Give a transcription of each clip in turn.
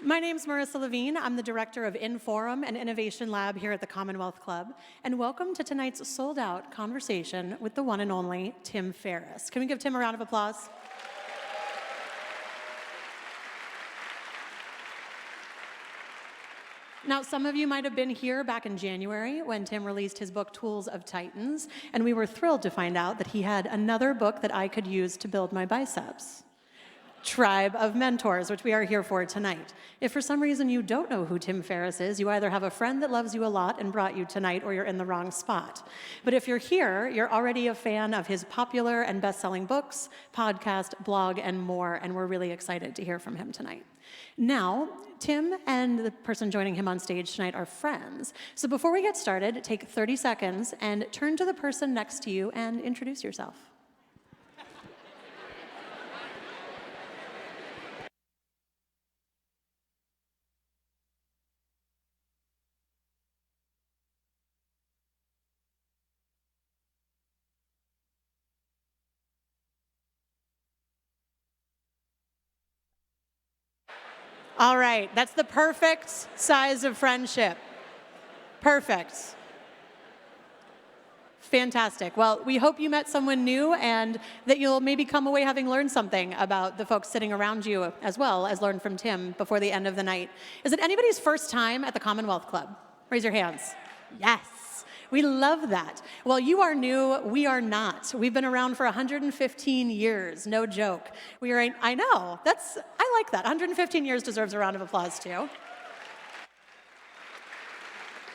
My name's Marissa Levine. I'm the director of Inforum and Innovation Lab here at the Commonwealth Club. And welcome to tonight's sold-out conversation with the one and only Tim Ferriss. Can we give Tim a round of applause? Now, some of you might have been here back in January when Tim released his book, Tools of Titans, and we were thrilled to find out that he had another book that I could use to build my biceps. Tribe of Mentors, which we are here for tonight. If for some reason you don't know who Tim Ferriss is, you either have a friend that loves you a lot and brought you tonight, or you're in the wrong spot. But if you're here, you're already a fan of his popular and best-selling books, podcast, blog, and more, and we're really excited to hear from him tonight. Now, Tim and the person joining him on stage tonight are friends. So before we get started, take 30 seconds and turn to the person next to you and introduce yourself. All right, that's the perfect size of friendship. Perfect. Fantastic. Well, we hope you met someone new and that you'll maybe come away having learned something about the folks sitting around you as well as learn from Tim before the end of the night. Is it anybody's first time at the Commonwealth Club? Raise your hands. Yes. We love that. Well, you are new, we are not. We've been around for 115 years, no joke. I know, I like that. 115 years deserves a round of applause too.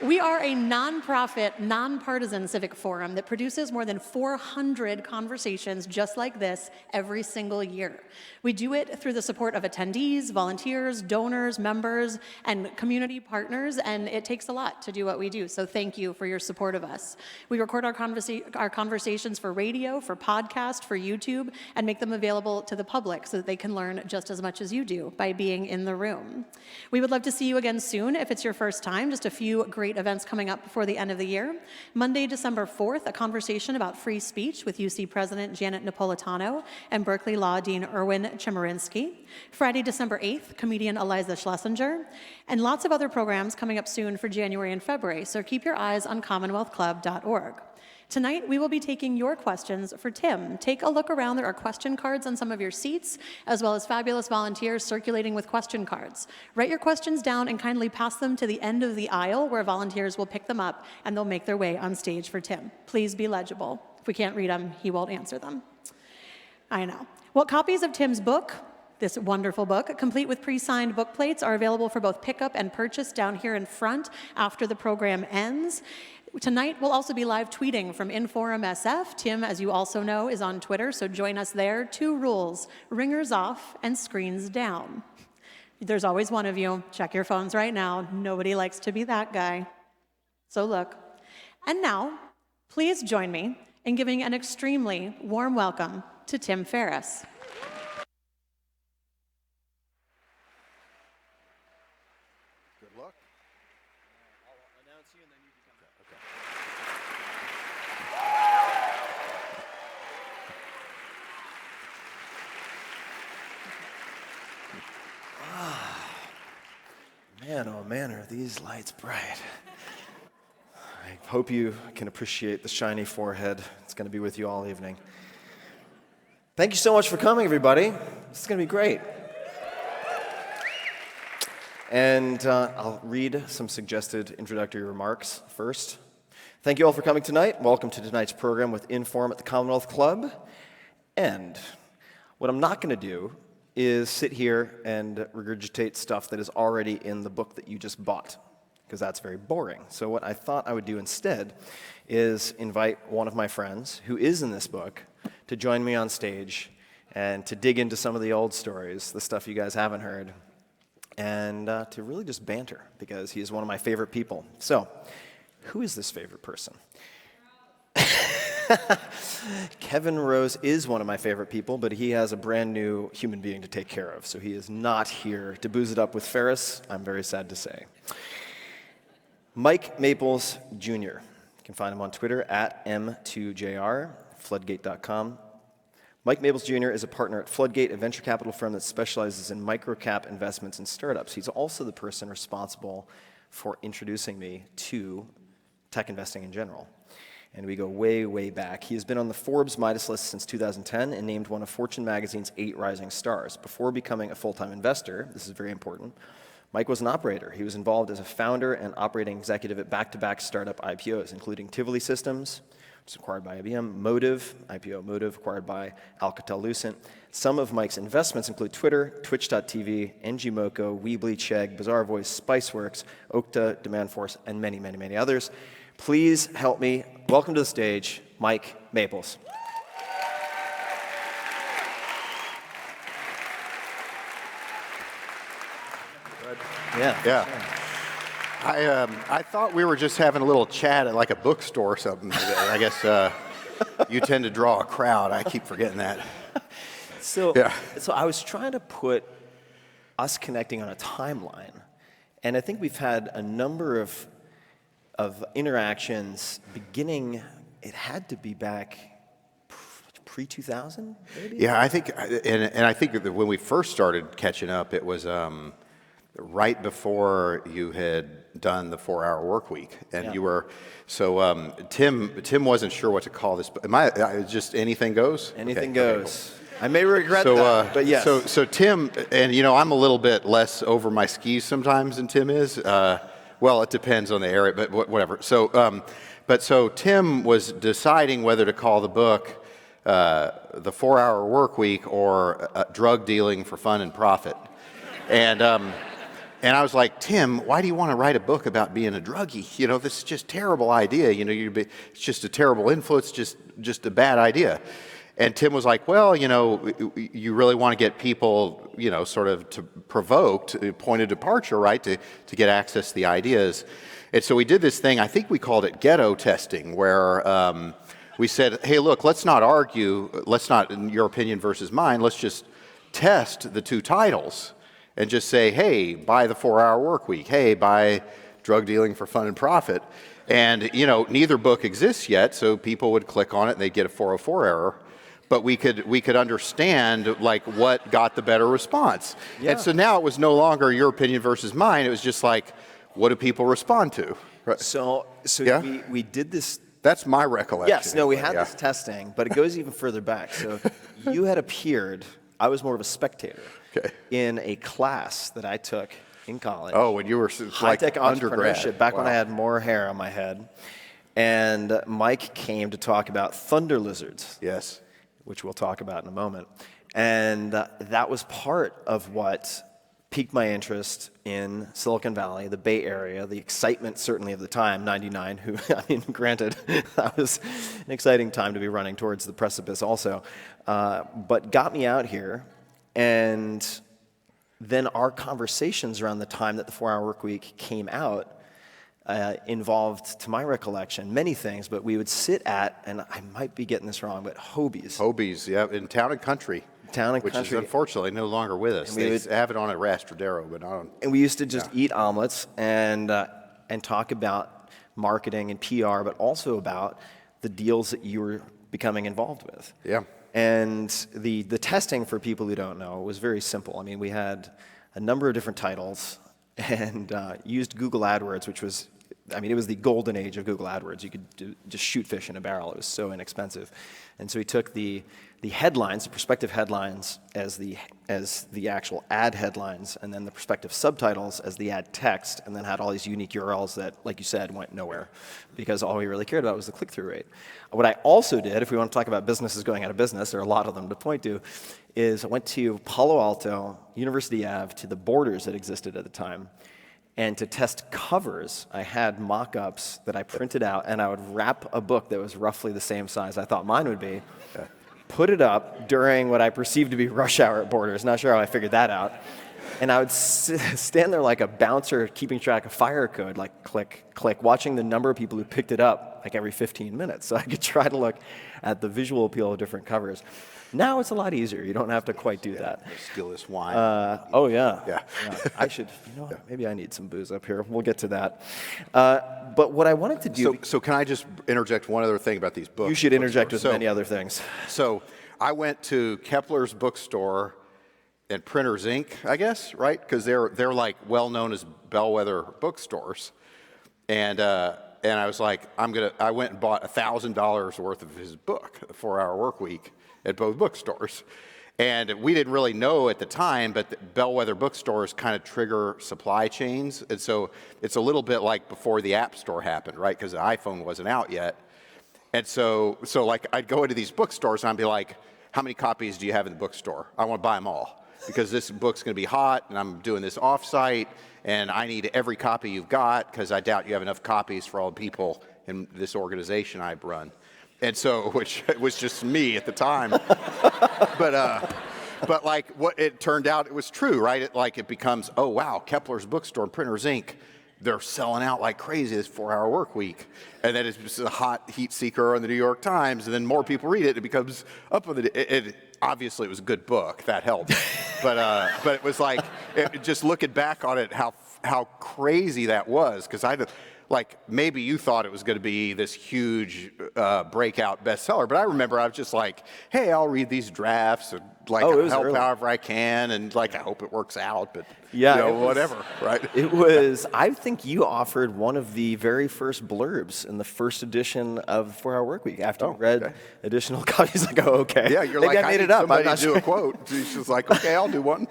We are a nonprofit, nonpartisan civic forum that produces more than 400 conversations just like this every single year. We do it through the support of attendees, volunteers, donors, members, and community partners, and it takes a lot to do what we do, so thank you for your support of us. We record our conversations for radio, for podcast, for YouTube, and make them available to the public so that they can learn just as much as you do by being in the room. We would love to see you again soon if it's your first time. Just a few great events coming up before the end of the year. Monday, December 4th, a conversation about free speech with UC President Janet Napolitano and Berkeley Law Dean Erwin Chemerinsky. Friday, December 8th, comedian Eliza Schlesinger, and lots of other programs coming up soon for January and February, so keep your eyes on commonwealthclub.org. Tonight, we will be taking your questions for Tim. Take a look around. There are question cards on some of your seats, as well as fabulous volunteers circulating with question cards. Write your questions down and kindly pass them to the end of the aisle where volunteers will pick them up and they'll make their way on stage for Tim. Please be legible. If we can't read them, he won't answer them. I know. Well, copies of Tim's book, this wonderful book, complete with pre-signed book plates, are available for both pickup and purchase down here in front after the program ends. Tonight, we'll also be live tweeting from Inforum SF. Tim, as you also know, is on Twitter, so join us there. 2 rules: ringers off and screens down. There's always one of you. Check your phones right now. Nobody likes to be that guy. So look. And now, please join me in giving an extremely warm welcome to Tim Ferriss. Man, oh man, are these lights bright. I hope you can appreciate the shiny forehead. It's going to be with you all evening. Thank you so much for coming, everybody. This is going to be great. And I'll read some suggested introductory remarks first. Thank you all for coming tonight. Welcome to tonight's program with Inforum at the Commonwealth Club. And what I'm not going to do is sit here and regurgitate stuff that is already in the book that you just bought, because that's very boring. So what I thought I would do instead is invite one of my friends who is in this book to join me on stage and to dig into some of the old stories, the stuff you guys haven't heard, and to really just banter, because he is one of my favorite people. So, who is this favorite person? Kevin Rose is one of my favorite people, but he has a brand new human being to take care of, so he is not here to booze it up with Ferriss, I'm very sad to say. Mike Maples Jr. You can find him on Twitter at M2JR, floodgate.com. Mike Maples Jr. is a partner at Floodgate, a venture capital firm that specializes in microcap investments in startups. He's also the person responsible for introducing me to tech investing in general. And we go way, way back. He has been on the Forbes Midas list since 2010 and named one of Fortune magazine's 8 rising stars. Before becoming a full-time investor, this is very important, Mike was an operator. He was involved as a founder and operating executive at back-to-back startup IPOs, including Tivoli Systems, which was acquired by IBM, Motive, IPO Motive, acquired by Alcatel-Lucent. Some of Mike's investments include Twitter, Twitch.tv, NGMoco, Weebly, Chegg, Bazaar Voice, Spiceworks, Okta, Demandforce, and many, many, many others. Please help me welcome to the stage Mike Maples. Yeah. I thought we were just having a little chat at like a bookstore or something today. I guess you tend to draw a crowd. I keep forgetting that. So I was trying to put us connecting on a timeline, and I think we've had a number of interactions beginning, it had to be back pre-2000, maybe? Yeah, I think, and I think that when we first started catching up, it was right before you had done the 4-hour work week, and you were, so Tim wasn't sure what to call this, but just anything goes? Anything okay, goes. Cool. I may regret that, but yes. So Tim, and I'm a little bit less over my skis sometimes than Tim is. Well, it depends on the area, but whatever. So Tim was deciding whether to call the book the 4-hour work week or drug dealing for fun and profit. And I was like, Tim, why do you want to write a book about being a druggie? This is just a terrible idea. It's just a terrible influence, just a bad idea. And Tim was like, well, you really want to get people, sort of to provoked, point of departure, right, to get access to the ideas. And so we did this thing, I think we called it ghetto testing, where we said, hey, look, let's not argue, let's not, in your opinion versus mine, let's just test the two titles and just say, hey, buy the 4-hour work week, hey, buy drug dealing for fun and profit. And, neither book exists yet, so people would click on it and they'd get a 404 error. But we could understand like what got the better response. Yeah. And so now it was no longer your opinion versus mine. It was just like, what do people respond to? Right. So yeah? we did this. That's my recollection. Yes, no, we had this testing, but it goes even further back. So you had appeared, I was more of a spectator, in a class that I took in college. Oh, when you were high-tech undergrad. Entrepreneurship, back when I had more hair on my head. And Mike came to talk about thunder lizards. Yes. Which we'll talk about in a moment. And that was part of what piqued my interest in Silicon Valley, the Bay Area, the excitement certainly of the time, 99, granted, that was an exciting time to be running towards the precipice also, but got me out here. And then our conversations around the time that the 4-hour work week came out involved, to my recollection, many things, but we would sit at, and I might be getting this wrong, but Hobies. Hobies, yeah, in Town and Country. Town and which Country. Which is unfortunately no longer with us. They have it on at Rastradero, but not on. And we used to just eat omelets and talk about marketing and PR, but also about the deals that you were becoming involved with. Yeah. And the testing, for people who don't know, was very simple. I mean, we had a number of different titles and used Google AdWords, which was, it was the golden age of Google AdWords. You could just shoot fish in a barrel. It was so inexpensive. And so we took the headlines, the prospective headlines, as the actual ad headlines, and then the prospective subtitles as the ad text, and then had all these unique URLs that, like you said, went nowhere, because all we really cared about was the click-through rate. What I also did, if we want to talk about businesses going out of business, there are a lot of them to point to, is I went to Palo Alto, University Ave, to the Borders that existed at the time. And to test covers, I had mock-ups that I printed out, and I would wrap a book that was roughly the same size I thought mine would be, put it up during what I perceived to be rush hour at Borders. Not sure how I figured that out. And I would stand there like a bouncer keeping track of fire code, like click, click, watching the number of people who picked it up like every 15 minutes. So I could try to look at the visual appeal of different covers. Now it's a lot easier. You don't have to quite do that. Skill is wine. Oh, yeah. Yeah. I should, maybe I need some booze up here. We'll get to that. But what I wanted to do... So can I just interject one other thing about these books? You should interject with many other things. So I went to Kepler's bookstore and Printers Inc., I guess, right? Because they're like well known as bellwether bookstores, and I was like, I went and bought $1,000 worth of his book, The 4-Hour Workweek, at both bookstores. And we didn't really know at the time, but the bellwether bookstores kind of trigger supply chains. And so it's a little bit like before the App Store happened, right? Because the iPhone wasn't out yet. And so like I'd go into these bookstores and I'd be like, how many copies do you have in the bookstore? I want to buy them all because this book's going to be hot and I'm doing this offsite and I need every copy you've got because I doubt you have enough copies for all the people in this organization I run. And so, which was just me at the time. But like what it turned out, it was true, right? It becomes, oh wow, Kepler's Bookstore and Printers Inc., they're selling out like crazy this 4-Hour Workweek. And then it's just a hot heat seeker on the New York Times, and then more people read it, it becomes up with it. Obviously, it was a good book, that helped. But it was like, just looking back on it, how crazy that was, because like maybe you thought it was going to be this huge breakout bestseller, but I remember I was just like, hey, I'll read these drafts and like I'll help however I can, and like I hope it works out, but whatever, right? It was. I think you offered one of the very first blurbs in the first edition of 4-Hour Workweek. After you read additional copies, I go, okay. Yeah, you're maybe like, I made it up. I'm not do sure. a quote. She's just like, okay, I'll do one.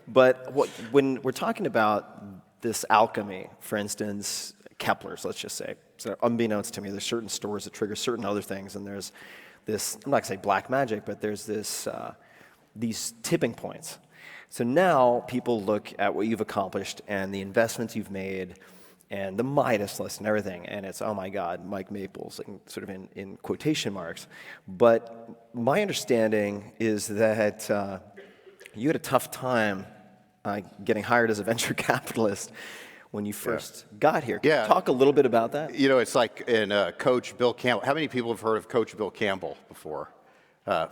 But when we're talking about this alchemy, for instance, Kepler's, let's just say. So unbeknownst to me, there's certain stores that trigger certain other things, and there's this, I'm not going to say black magic, but there's this, these tipping points. So now people look at what you've accomplished and the investments you've made and the Midas list and everything, and it's, oh my God, Mike Maples, sort of in quotation marks. But my understanding is that you had a tough time getting hired as a venture capitalist when you first got here. Can you talk a little bit about that? You know, it's like in Coach Bill Campbell. How many people have heard of Coach Bill Campbell before?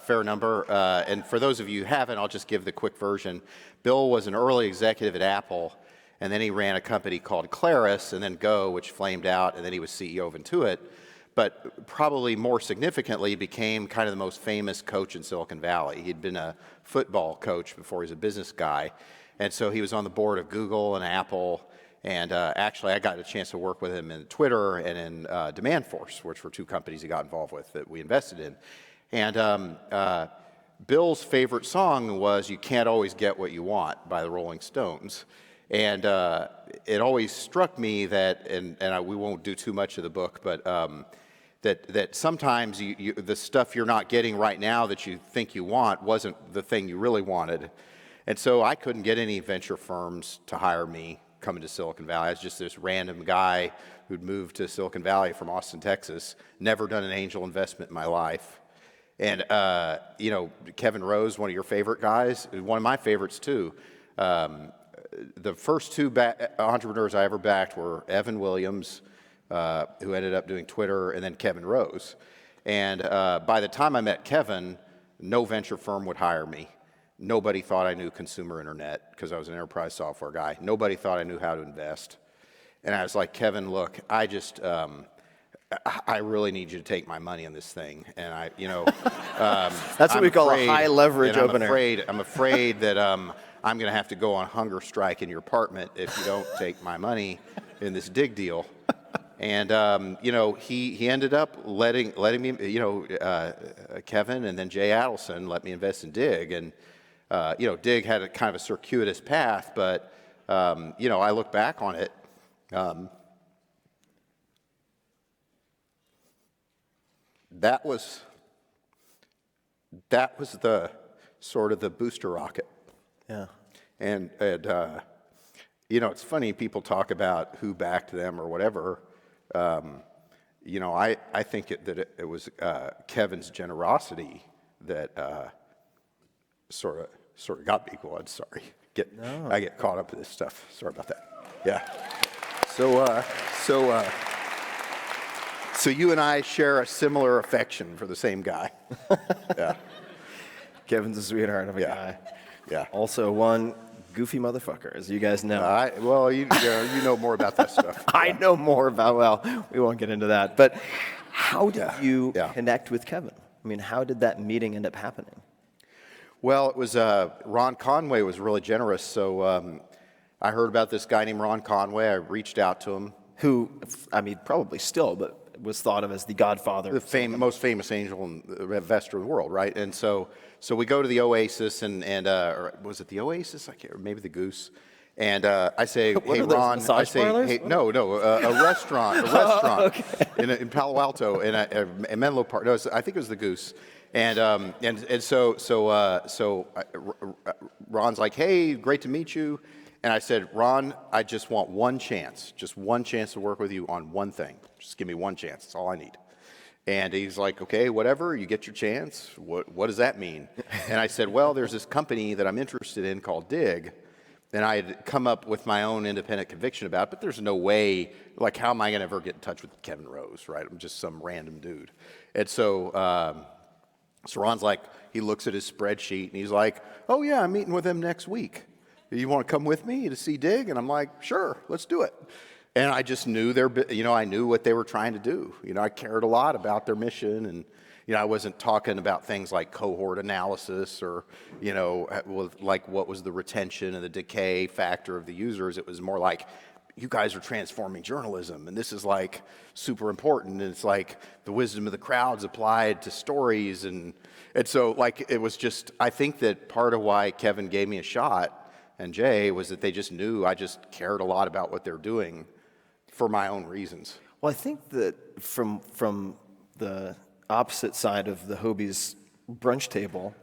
Fair number. And for those of you who haven't, I'll just give the quick version. Bill was an early executive at Apple, and then he ran a company called Claris, and then Go, which flamed out, and then he was CEO of Intuit. But probably more significantly, became kind of the most famous coach in Silicon Valley. He'd been a football coach before he was a business guy. And so he was on the board of Google and Apple. And actually, I got a chance to work with him in Twitter and in Demandforce, which were two companies he got involved with that we invested in. And Bill's favorite song was "You Can't Always Get What You Want" by the Rolling Stones. And it always struck me that, and we won't do too much of the book, but that sometimes the stuff you're not getting right now that you think you want wasn't the thing you really wanted. And so I couldn't get any venture firms to hire me coming to Silicon Valley. I was just this random guy who'd moved to Silicon Valley from Austin, Texas, never done an angel investment in my life. And, you know, Kevin Rose, one of your favorite guys, one of my favorites too. The first two entrepreneurs I ever backed were Evan Williams, who ended up doing Twitter, and then Kevin Rose. And by the time I met Kevin, no venture firm would hire me. Nobody thought I knew consumer internet because I was an enterprise software guy. Nobody thought I knew how to invest. And I was like, Kevin, look, I just, I really need you to take my money on this thing. And I, you know, that's what we call a high leverage opener. I'm afraid that I'm going to have to go on hunger strike in your apartment if you don't take my money in this Dig deal. And, you know, he ended up letting me, you know, Kevin and then Jay Adelson let me invest in Dig. And, you know, Dig had a kind of a circuitous path, but, you know, I look back on it. That was the sort of the booster rocket. Yeah. And you know, it's funny, people talk about who backed them or whatever. You know, I think that it was Kevin's generosity that sort of got me going. Sorry, I get caught up in this stuff. Sorry about that. Yeah. So you and I share a similar affection for the same guy. Yeah. Kevin's a sweetheart of a guy. Yeah. Also one goofy motherfucker, as you guys know. Well, you know more about that stuff. I know more about, well, we won't get into that. But how did you connect with Kevin? I mean, how did that meeting end up happening? Well, it was Ron Conway was really generous. So I heard about this guy named Ron Conway. I reached out to him. Who, I mean, probably still, but was thought of as the godfather. The most famous angel investor in the world, right? And so we go to the Oasis, or was it the Oasis? I can't remember, maybe the Goose. And I say, What hey, are those, Ron, massage parlors? hey, no, a restaurant, in Palo Alto, in Menlo Park. No, I think it was the Goose. And so Ron's like, hey, great to meet you. And I said, Ron, I just want one chance to work with you on one thing. Just give me one chance. That's all I need. And he's like, okay, whatever, you get your chance. What does that mean? And I said, well, there's this company that I'm interested in called Dig. And I had come up with my own independent conviction about it, but there's no way, like, how am I going to ever get in touch with Kevin Rose, right? I'm just some random dude. And so Ron's like, he looks at his spreadsheet, and he's like, oh, yeah, I'm meeting with him next week. You want to come with me to see Dig? And I'm like, sure, let's do it. And I just knew I knew what they were trying to do. I cared a lot about their mission, and I wasn't talking about things like cohort analysis or, like what was the retention and the decay factor of the users. It was more like, you guys are transforming journalism, and this is like super important. And it's like the wisdom of the crowds applied to stories, and so like it was just. I think that part of why Kevin gave me a shot and Jay was that they just knew I just cared a lot about what they're doing for my own reasons. Well, I think that from the opposite side of the Hobie's brunch table,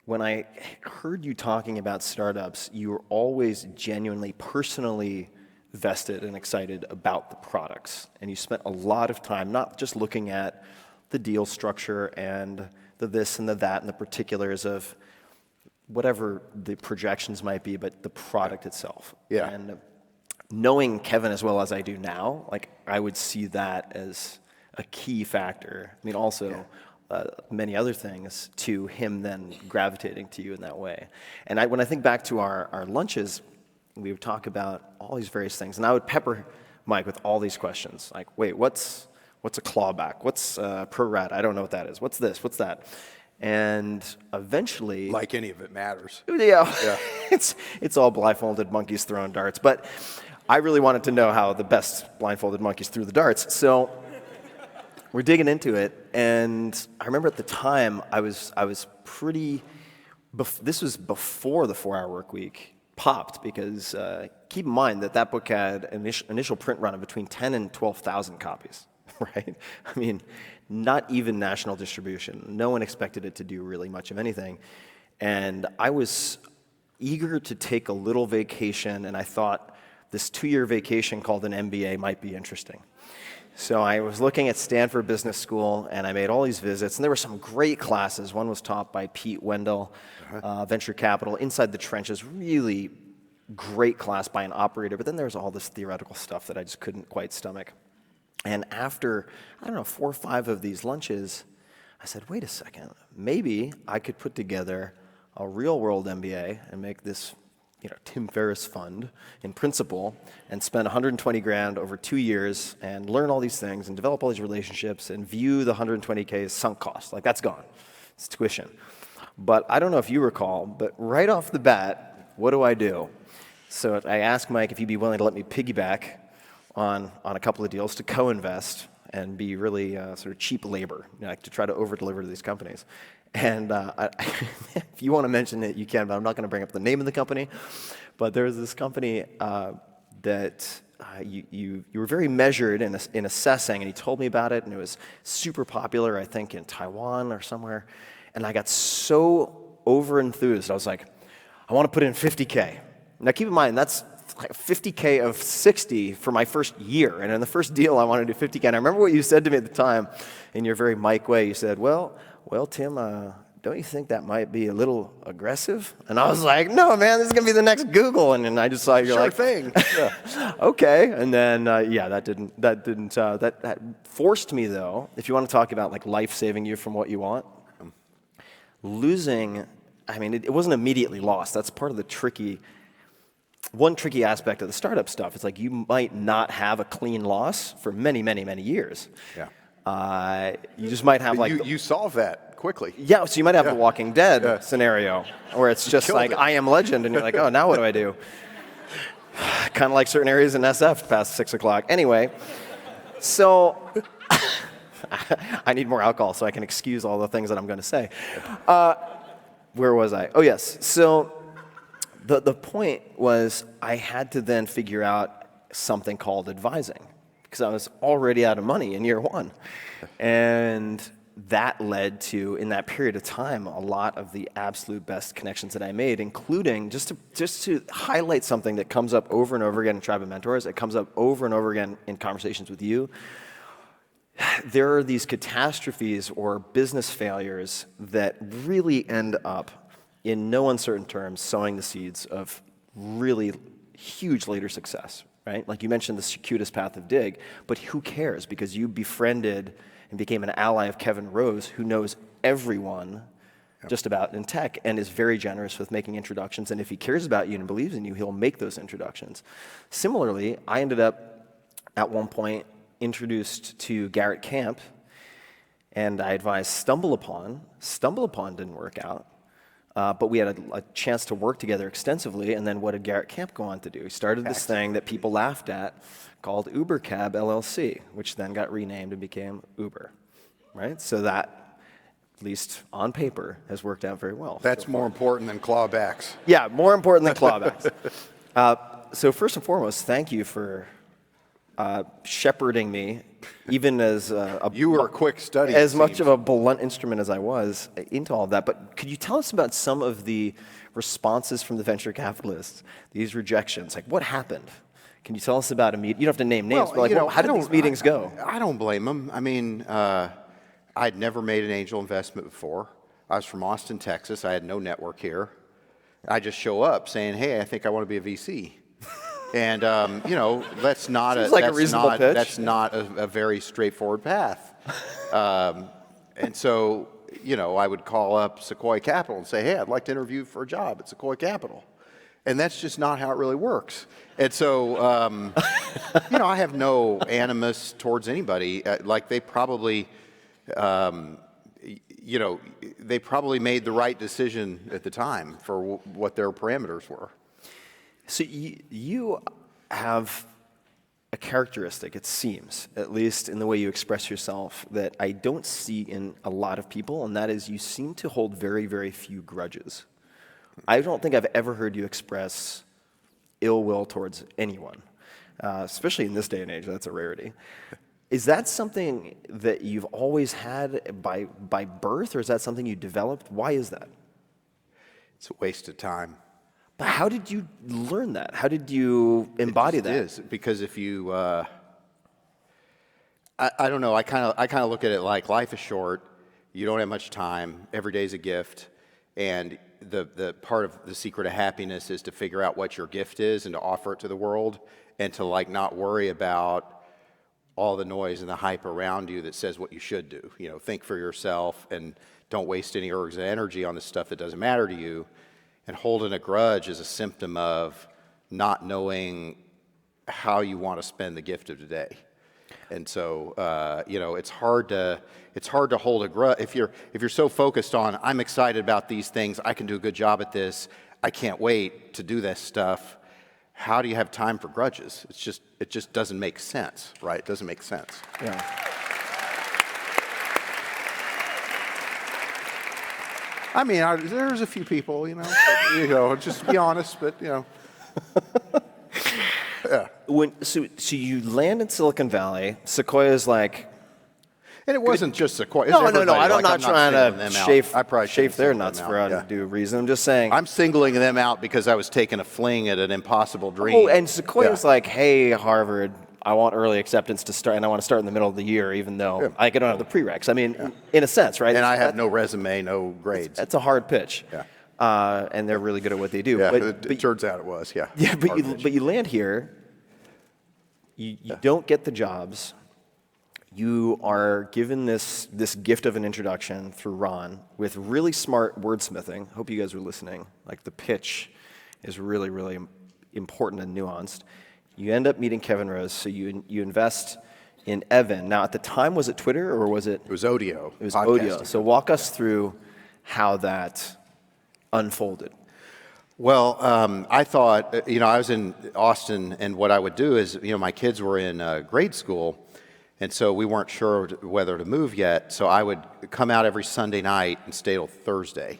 when I heard you talking about startups, you were always genuinely, personally vested and excited about the products. And you spent a lot of time not just looking at the deal structure and the this and the that and the particulars of whatever the projections might be, but the product itself. Yeah. And knowing Kevin as well as I do now, like, I would see that as a key factor. I mean, also many other things to him then gravitating to you in that way. And when I think back to our lunches, we would talk about all these various things, and I would pepper Mike with all these questions, like, wait, what's a clawback? What's pro rata? I don't know what that is. What's this? What's that? And eventually, Like any of it matters. yeah. it's all blindfolded monkeys throwing darts. But I really wanted to know how the best blindfolded monkeys threw the darts. So we're digging into it, and I remember at the time I was pretty. This was before the 4-Hour Workweek popped, because keep in mind that book had an initial print run of between 10 and 12,000 copies. Right? I mean, not even national distribution. No one expected it to do really much of anything. And I was eager to take a little vacation, and I thought this 2-year vacation called an MBA might be interesting. So I was looking at Stanford Business School, and I made all these visits, and there were some great classes. One was taught by Pete Wendell, Venture Capital, Inside the Trenches, really great class by an operator, but then there was all this theoretical stuff that I just couldn't quite stomach. And after, 4 or 5 of these lunches, I said, wait a second, maybe I could put together a real-world MBA and make this, Tim Ferriss fund in principle, and spend 120 grand over 2 years and learn all these things and develop all these relationships and view the 120K as sunk cost. Like, that's gone. It's tuition. But I don't know if you recall, but right off the bat, what do? So I asked Mike if he'd be willing to let me piggyback on a couple of deals to co-invest and be really sort of cheap labor, to try to over-deliver to these companies. And if you want to mention it, you can, but I'm not going to bring up the name of the company. But there's this company that you were very measured in assessing, and he told me about it, and it was super popular, I think, in Taiwan or somewhere. And I got so over-enthused, I was like, I want to put in 50K. Now keep in mind, that's like 50K of 60 for my first year. And in the first deal, I wanted to do 50K. And I remember what you said to me at the time in your very Mike way. You said, well, Tim, don't you think that might be a little aggressive? And I was like, no, man, this is going to be the next Google. And then I just saw you're like, thing. Okay. And then, that forced me, though, if you want to talk about like life saving you from what you want, losing, it wasn't immediately lost. That's part of the one tricky aspect of the startup stuff. It's like you might not have a clean loss for many, many, many years. Yeah. You just might have like you solve that quickly. yeah, so you might have the Walking Dead scenario where it's just killed like it. I am Legend, and you're like, oh, now what do I do? Kind of like certain areas in SF past 6 o'clock. Anyway, so I need more alcohol so I can excuse all the things that I'm going to say. Where was I? Oh, yes. So the point was I had to then figure out something called advising because I was already out of money in year one. And that led to, in that period of time, a lot of the absolute best connections that I made, including, just to highlight something that comes up over and over again in Tribe of Mentors, it comes up over and over again in conversations with you. There are these catastrophes or business failures that really end up, in no uncertain terms, sowing the seeds of really huge later success, right? Like you mentioned the circuitous path of Dig, but who cares? Because you befriended and became an ally of Kevin Rose, who knows everyone just about in tech and is very generous with making introductions. And if he cares about you and believes in you, he'll make those introductions. Similarly, I ended up at one point introduced to Garrett Camp, and I advised Stumble Upon. Stumble Upon didn't work out, but we had a chance to work together extensively. And then what did Garrett Camp go on to do? He started this thing that people laughed at called Uber Cab LLC, which then got renamed and became Uber, right? So that, at least on paper, has worked out very well. That's more important than clawbacks. Yeah, more important than clawbacks. So first and foremost, thank you for shepherding me, even as You were a quick study. as it much seems. of a blunt instrument as I was into all of that. But could you tell us about some of the responses from the venture capitalists, these rejections? Like, what happened? Can you tell us about a meeting? You don't have to name names, but like, how did these meetings go? I don't blame them. I mean, I'd never made an angel investment before. I was from Austin, Texas. I had no network here. I just show up saying, "Hey, I think I want to be a VC." And that's not Seems like a reasonable pitch. That's not a very straightforward path. And so, I would call up Sequoia Capital and say, "Hey, I'd like to interview for a job at Sequoia Capital." And that's just not how it really works. And so, I have no animus towards anybody. Like they probably, they probably made the right decision at the time for what their parameters were. So you have a characteristic, it seems, at least in the way you express yourself, that I don't see in a lot of people, and that is you seem to hold very, very few grudges. I don't think I've ever heard you express ill will towards anyone, especially in this day and age. That's a rarity. Is that something that you've always had by birth, or is that something you developed? Why is that? It's a waste of time. But how did you learn that? How did you embody that? It is because if you, I don't know. I kind of look at it like life is short. You don't have much time. Every day's a gift, and the part of the secret of happiness is to figure out what your gift is and to offer it to the world, and to not worry about all the noise and the hype around you that says what you should do. Think for yourself and don't waste any energy on the stuff that doesn't matter to you. And holding a grudge is a symptom of not knowing how you want to spend the gift of today. And so, it's hard to hold a grudge if you're so focused on I'm excited about these things, I can do a good job at this, I can't wait to do this stuff. How do you have time for grudges? It just doesn't make sense, right? It doesn't make sense. Yeah. I mean, there's a few people, just be honest, but yeah. So you land in Silicon Valley. Sequoia's like, And it wasn't just Sequoia. no. I'm Like, not trying to chafe their singling nuts them for out, undue reason. I'm just saying. I'm singling them out because I was taking a fling at an impossible dream. Oh, and Sequoia's Yeah. like, hey, Harvard, I want early acceptance to start, and I want to start in the middle of the year, even though I don't have the prereqs. I mean, in a sense, right? And I have no resume, no grades. That's a hard pitch. Yeah. And they're really good at what they do. Yeah, But it turns out it was, yeah. Yeah, Hard pitch. but you land here, you don't get the jobs. You are given this gift of an introduction through Ron with really smart wordsmithing. Hope you guys are listening. Like the pitch is really, really important and nuanced. You end up meeting Kevin Rose, so you invest in Evan. Now, at the time, was it Twitter or was it? It was Odeo. It was Odeo. So walk us through how that unfolded. Well, I thought, I was in Austin, and what I would do is, my kids were in grade school, and so we weren't sure whether to move yet. So I would come out every Sunday night and stay till Thursday.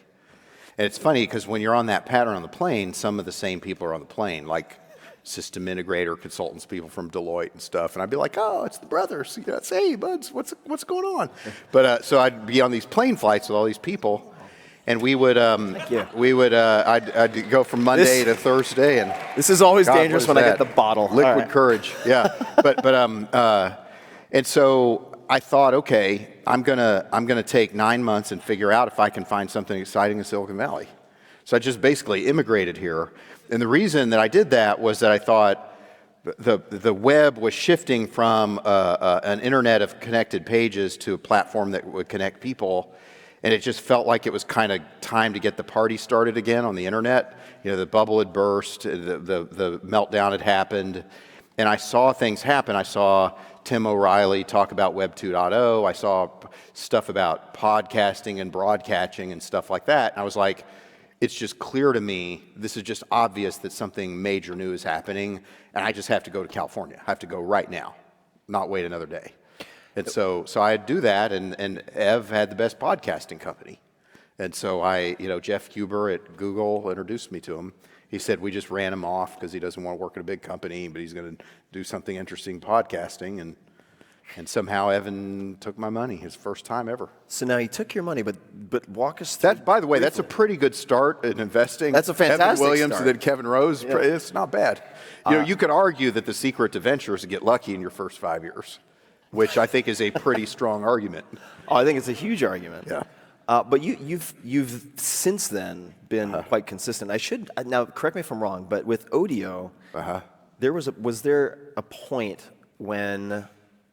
And it's funny because when you're on that pattern on the plane, some of the same people are on the plane, like system integrator consultants, people from Deloitte and stuff. And I'd be like, oh, it's the brothers. Say, hey, buds, what's going on? But so I'd be on these plane flights with all these people. And we would, I'd go from Monday to Thursday, and this is always God, dangerous when I get the bottle. Liquid courage, yeah. And so I thought, okay, I'm gonna take 9 months and figure out if I can find something exciting in Silicon Valley. So I just basically immigrated here, and the reason that I did that was that I thought the web was shifting from an internet of connected pages to a platform that would connect people. And it just felt like it was kind of time to get the party started again on the internet. The bubble had burst, the meltdown had happened, and I saw things happen. I saw Tim O'Reilly talk about Web 2.0. I saw stuff about podcasting and broadcasting and stuff like that. And I was like, it's just clear to me, this is just obvious that something major new is happening, and I just have to go to California. I have to go right now, not wait another day. And so I'd do that, and Ev had the best podcasting company. And so Jeff Huber at Google introduced me to him. He said we just ran him off because he doesn't want to work at a big company, but he's going to do something interesting podcasting. And somehow Evan took my money, his first time ever. So now he took your money, but walk us through. By the way, that's a pretty good start in investing. That's a fantastic Evan Williams start. and then Kevin Rose, yeah. It's not bad. You could argue that the secret to venture is to get lucky in your first 5 years, which I think is a pretty strong argument. Oh, I think it's a huge argument. Yeah. But you've since then been quite consistent. Now correct me if I'm wrong, but with Odeo, was there a point when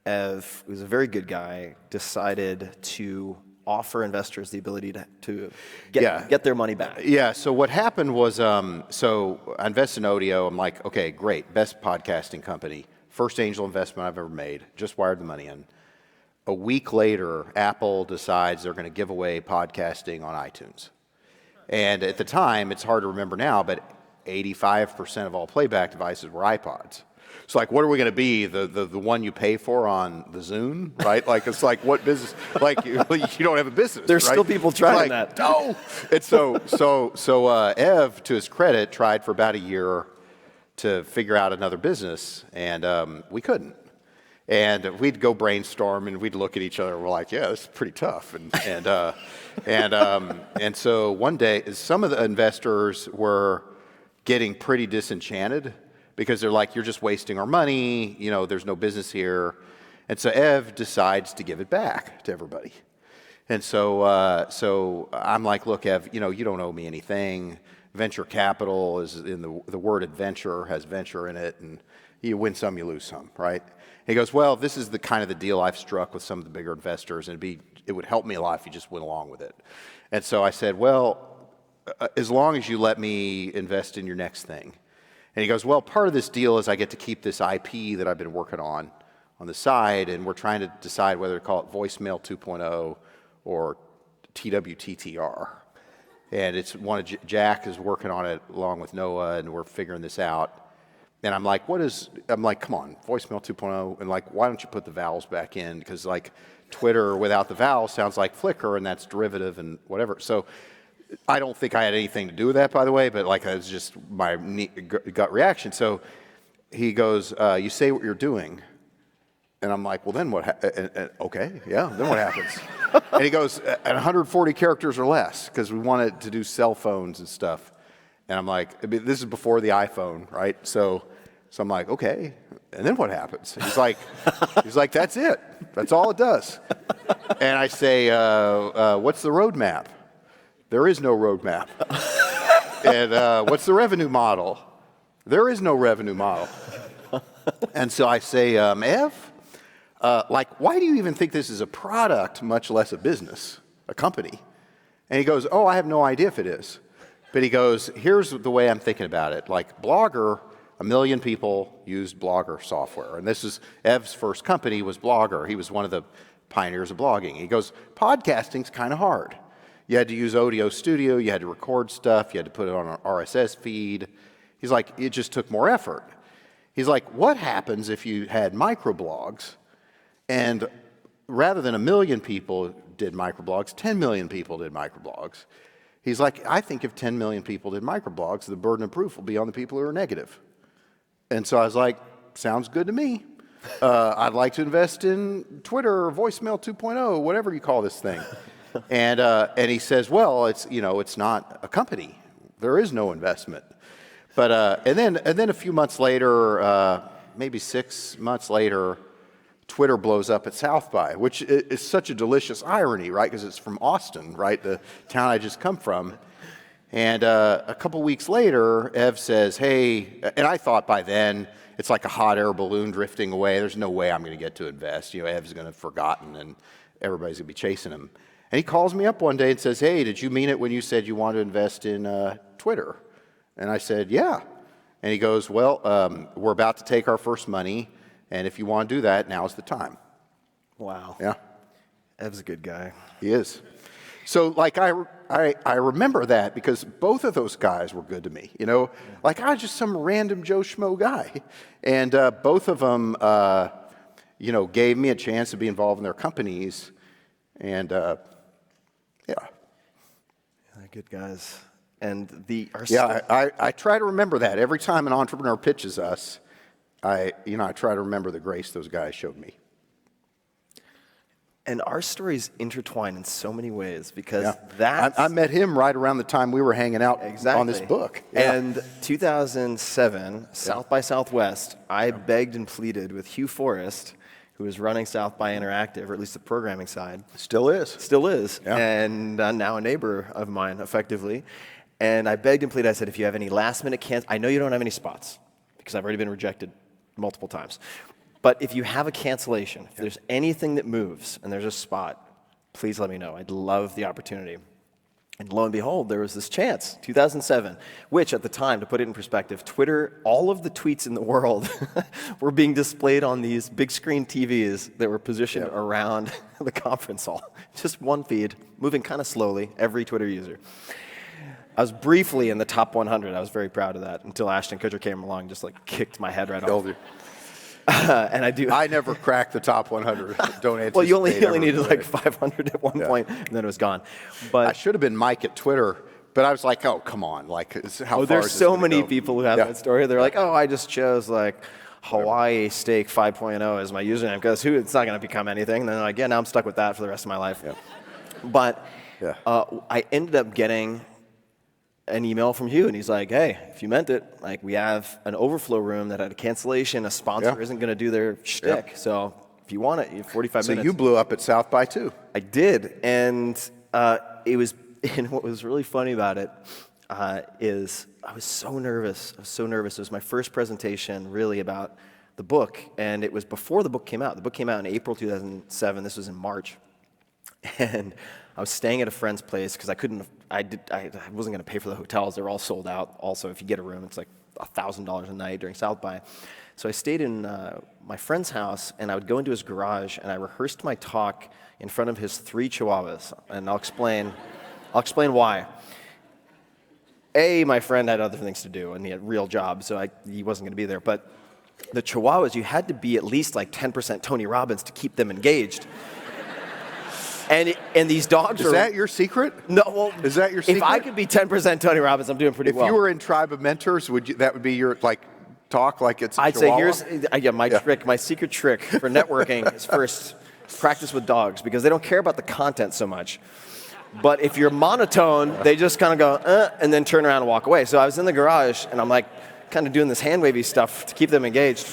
Ev, who's a very good guy, decided to offer investors the ability to get their money back? Yeah. So what happened was, so I invested in Odeo. I'm like, okay, great, best podcasting company. First angel investment I've ever made, just wired the money in. A week later, Apple decides they're going to give away podcasting on iTunes. And at the time, it's hard to remember now, but 85% of all playback devices were iPods. So like, what are we going to be, the one you pay for on the Zune, right? Like, it's like, what business, like, you don't have a business, There's right? still people trying that. No! And so Ev, to his credit, tried for about a year to figure out another business, and we couldn't. And we'd go brainstorm, and we'd look at each other, and we're like, yeah, this is pretty tough. And so one day, some of the investors were getting pretty disenchanted because they're like, you're just wasting our money, there's no business here. And so Ev decides to give it back to everybody. And so I'm like, look, Ev, you don't owe me anything. Venture capital is in the word adventure, has venture in it, and you win some, you lose some, right? He goes, well, this is the kind of the deal I've struck with some of the bigger investors, and it would help me a lot if you just went along with it. And so I said, well, as long as you let me invest in your next thing. And he goes, well, part of this deal is I get to keep this IP that I've been working on the side, and we're trying to decide whether to call it Voicemail 2.0 or TWTTR. And it's one of Jack is working on it along with Noah, and we're figuring this out. And I'm like, come on, Voicemail 2.0, and like, why don't you put the vowels back in? Because like Twitter without the vowels sounds like Flickr, and that's derivative and whatever. So I don't think I had anything to do with that, by the way, but like it was just my gut reaction. So he goes, you say what you're doing. And I'm like, well, then what? Okay, yeah, then what happens? And he goes, at 140 characters or less, because we wanted to do cell phones and stuff. And I'm like, this is before the iPhone, right? So I'm like, okay, and then what happens? He's like, that's it. That's all it does. And I say, what's the roadmap? There is no roadmap. And what's the revenue model? There is no revenue model. And so I say, Ev, why do you even think this is a product, much less a business, a company? And he goes, oh, I have no idea if it is. But he goes, here's the way I'm thinking about it. Like Blogger, 1 million people used Blogger software. And this is, Ev's first company was Blogger. He was one of the pioneers of blogging. He goes, podcasting's kind of hard. You had to use Audio Studio, you had to record stuff, you had to put it on an RSS feed. He's like, it just took more effort. He's like, what happens if you had microblogs, and rather than 1 million people did microblogs, 10 million people did microblogs? He's like, I think if 10 million people did microblogs, the burden of proof will be on the people who are negative. And so I was like, sounds good to me. I'd like to invest in Twitter or Voicemail 2.0, whatever you call this thing. And he says, well, it's not a company. There is no investment. But and then a few months later, maybe 6 months later, Twitter blows up at South by, which is such a delicious irony, right? Because it's from Austin, right? The town I just come from. And a couple weeks later, Ev says, hey, and I thought by then, it's like a hot air balloon drifting away. There's no way I'm going to get to invest. Ev's going to have forgotten, and everybody's going to be chasing him. And he calls me up one day and says, hey, did you mean it when you said you wanted to invest in Twitter? And I said, yeah. And he goes, well, we're about to take our first money, and if you want to do that, now's the time. Wow. Yeah. Ev's a good guy. He is. So, like, I remember that because both of those guys were good to me, Like, I was just some random Joe Schmo guy. And both of them, gave me a chance to be involved in their companies. And, yeah. Good guys. And I try to remember that. Every time an entrepreneur pitches us, I try to remember the grace those guys showed me. And our stories intertwine in so many ways because I met him right around the time we were hanging out on this book. Yeah. And 2007, South by Southwest, I begged and pleaded with Hugh Forrest, who was running South by Interactive, or at least the programming side. Still is. Still is. Yeah. And now a neighbor of mine, effectively. And I begged and pleaded. I said, if you have any last-minute I know you don't have any spots because I've already been rejected multiple times. But if you have a cancellation, if there's anything that moves and there's a spot, please let me know. I'd love the opportunity. And lo and behold, there was this chance, 2007, which at the time, to put it in perspective, Twitter, all of the tweets in the world were being displayed on these big screen TVs that were positioned around the conference hall. Just one feed, moving kind of slowly, every Twitter user. I was briefly in the top 100. I was very proud of that until Ashton Kutcher came along and just kicked my head right off. And I never cracked the top 100. Don't anticipate. Well, you only needed 500 at one point, and then it was gone. But I should have been Mike at Twitter, but I was like, oh, come on, how far there's is this so gonna many go? people who have that story. They're like, oh, I just chose Hawaii Steak 5.0 as my username because it's not going to become anything. And then they're like, yeah, now I'm stuck with that for the rest of my life. Yeah. But I ended up getting an email from Hugh, and he's like, hey, if you meant it, we have an overflow room that had a cancellation. A sponsor isn't going to do their shtick. So if you want it, you have 45 minutes. So you blew up at South by too. I did. And and what was really funny about it is I was so nervous. It was my first presentation really about the book, and it was before the book came out. The book came out in April 2007. This was in March. And I was staying at a friend's place because I wasn't going to pay for the hotels. They were all sold out. Also, if you get a room, it's $1,000 a night during South by. So I stayed in my friend's house, and I would go into his garage, and I rehearsed my talk in front of his 3 chihuahuas. And I'll explain why. My friend had other things to do, and he had a real job, so he wasn't going to be there. But the chihuahuas, you had to be at least 10% Tony Robbins to keep them engaged. And these dogs Is that your secret? No, well, is that your secret? If I could be 10% Tony Robbins, I'm doing pretty well. If you were in Tribe of Mentors, that would be your talk it's a I'd chihuahua? say my secret trick for networking is first practice with dogs because they don't care about the content so much. But if you're monotone, they just kind of go, and then turn around and walk away. So I was in the garage, and I'm kind of doing this hand wavy stuff to keep them engaged.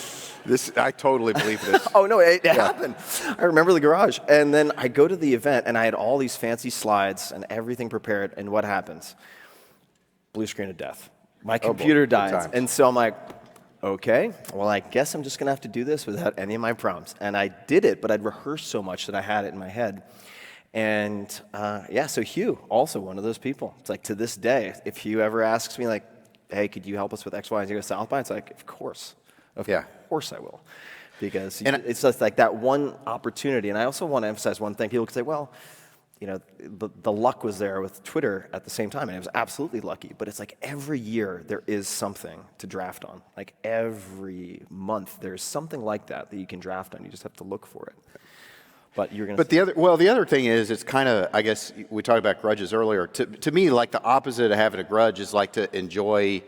I totally believe this. Oh, no, it happened. I remember the garage. And then I go to the event, and I had all these fancy slides and everything prepared, and what happens? Blue screen of death. My computer dies. And so I'm like, okay, well, I guess I'm just going to have to do this without any of my prompts. And I did it, but I'd rehearsed so much that I had it in my head. And so Hugh, also one of those people. It's to this day, if Hugh ever asks me, hey, could you help us with X, Y, and Z with South by? It's like, of course I will. Because it's just like that one opportunity. And I also want to emphasize one thing. People could say, well, the luck was there with Twitter at the same time, and it was absolutely lucky. But it's like every year there is something to draft on. Like every month there's something like that you can draft on. You just have to look for it. But you're going to. But the other thing is, it's kind of, I guess we talked about grudges earlier. To me, like the opposite of having a grudge is like to enjoy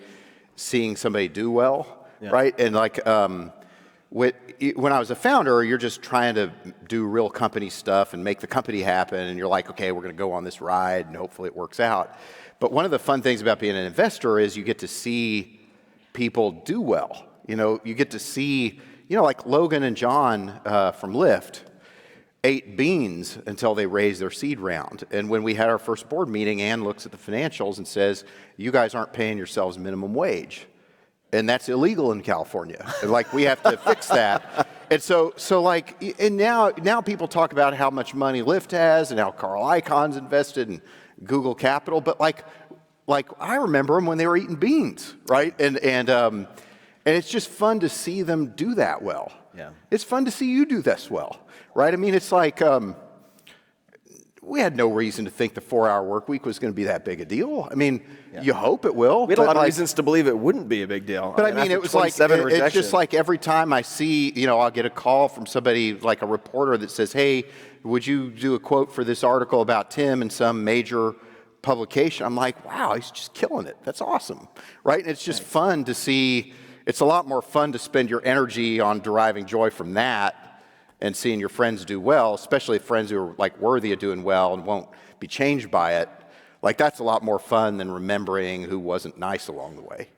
seeing somebody do well, right? And like when I was a founder, you're just trying to do real company stuff and make the company happen, and you're like, okay, we're going to go on this ride, and hopefully it works out. But one of the fun things about being an investor is you get to see people do well. You get to see, like Logan and John from Lyft ate beans until they raised their seed round. And when we had our first board meeting, Ann looks at the financials and says, you guys aren't paying yourselves minimum wage. And that's illegal in California. And like, we have to fix that. And so like, and now people talk about how much money Lyft has and how Carl Icahn's invested in Google Capital. But like I remember them when they were eating beans, right? And it's just fun to see them do that well. Yeah. It's fun to see you do this well, right? I mean, it's like, we had no reason to think the 4-hour work week was going to be that big a deal. I mean, you hope it will. We had a lot of reasons to believe it wouldn't be a big deal. But I mean it was like, it's just like every time I see, I'll get a call from somebody, like a reporter that says, hey, would you do a quote for this article about Tim in some major publication? I'm like, wow, he's just killing it. That's awesome, right? And it's just fun to see. It's a lot more fun to spend your energy on deriving joy from that and seeing your friends do well, especially friends who are like worthy of doing well and won't be changed by it. Like, that's a lot more fun than remembering who wasn't nice along the way,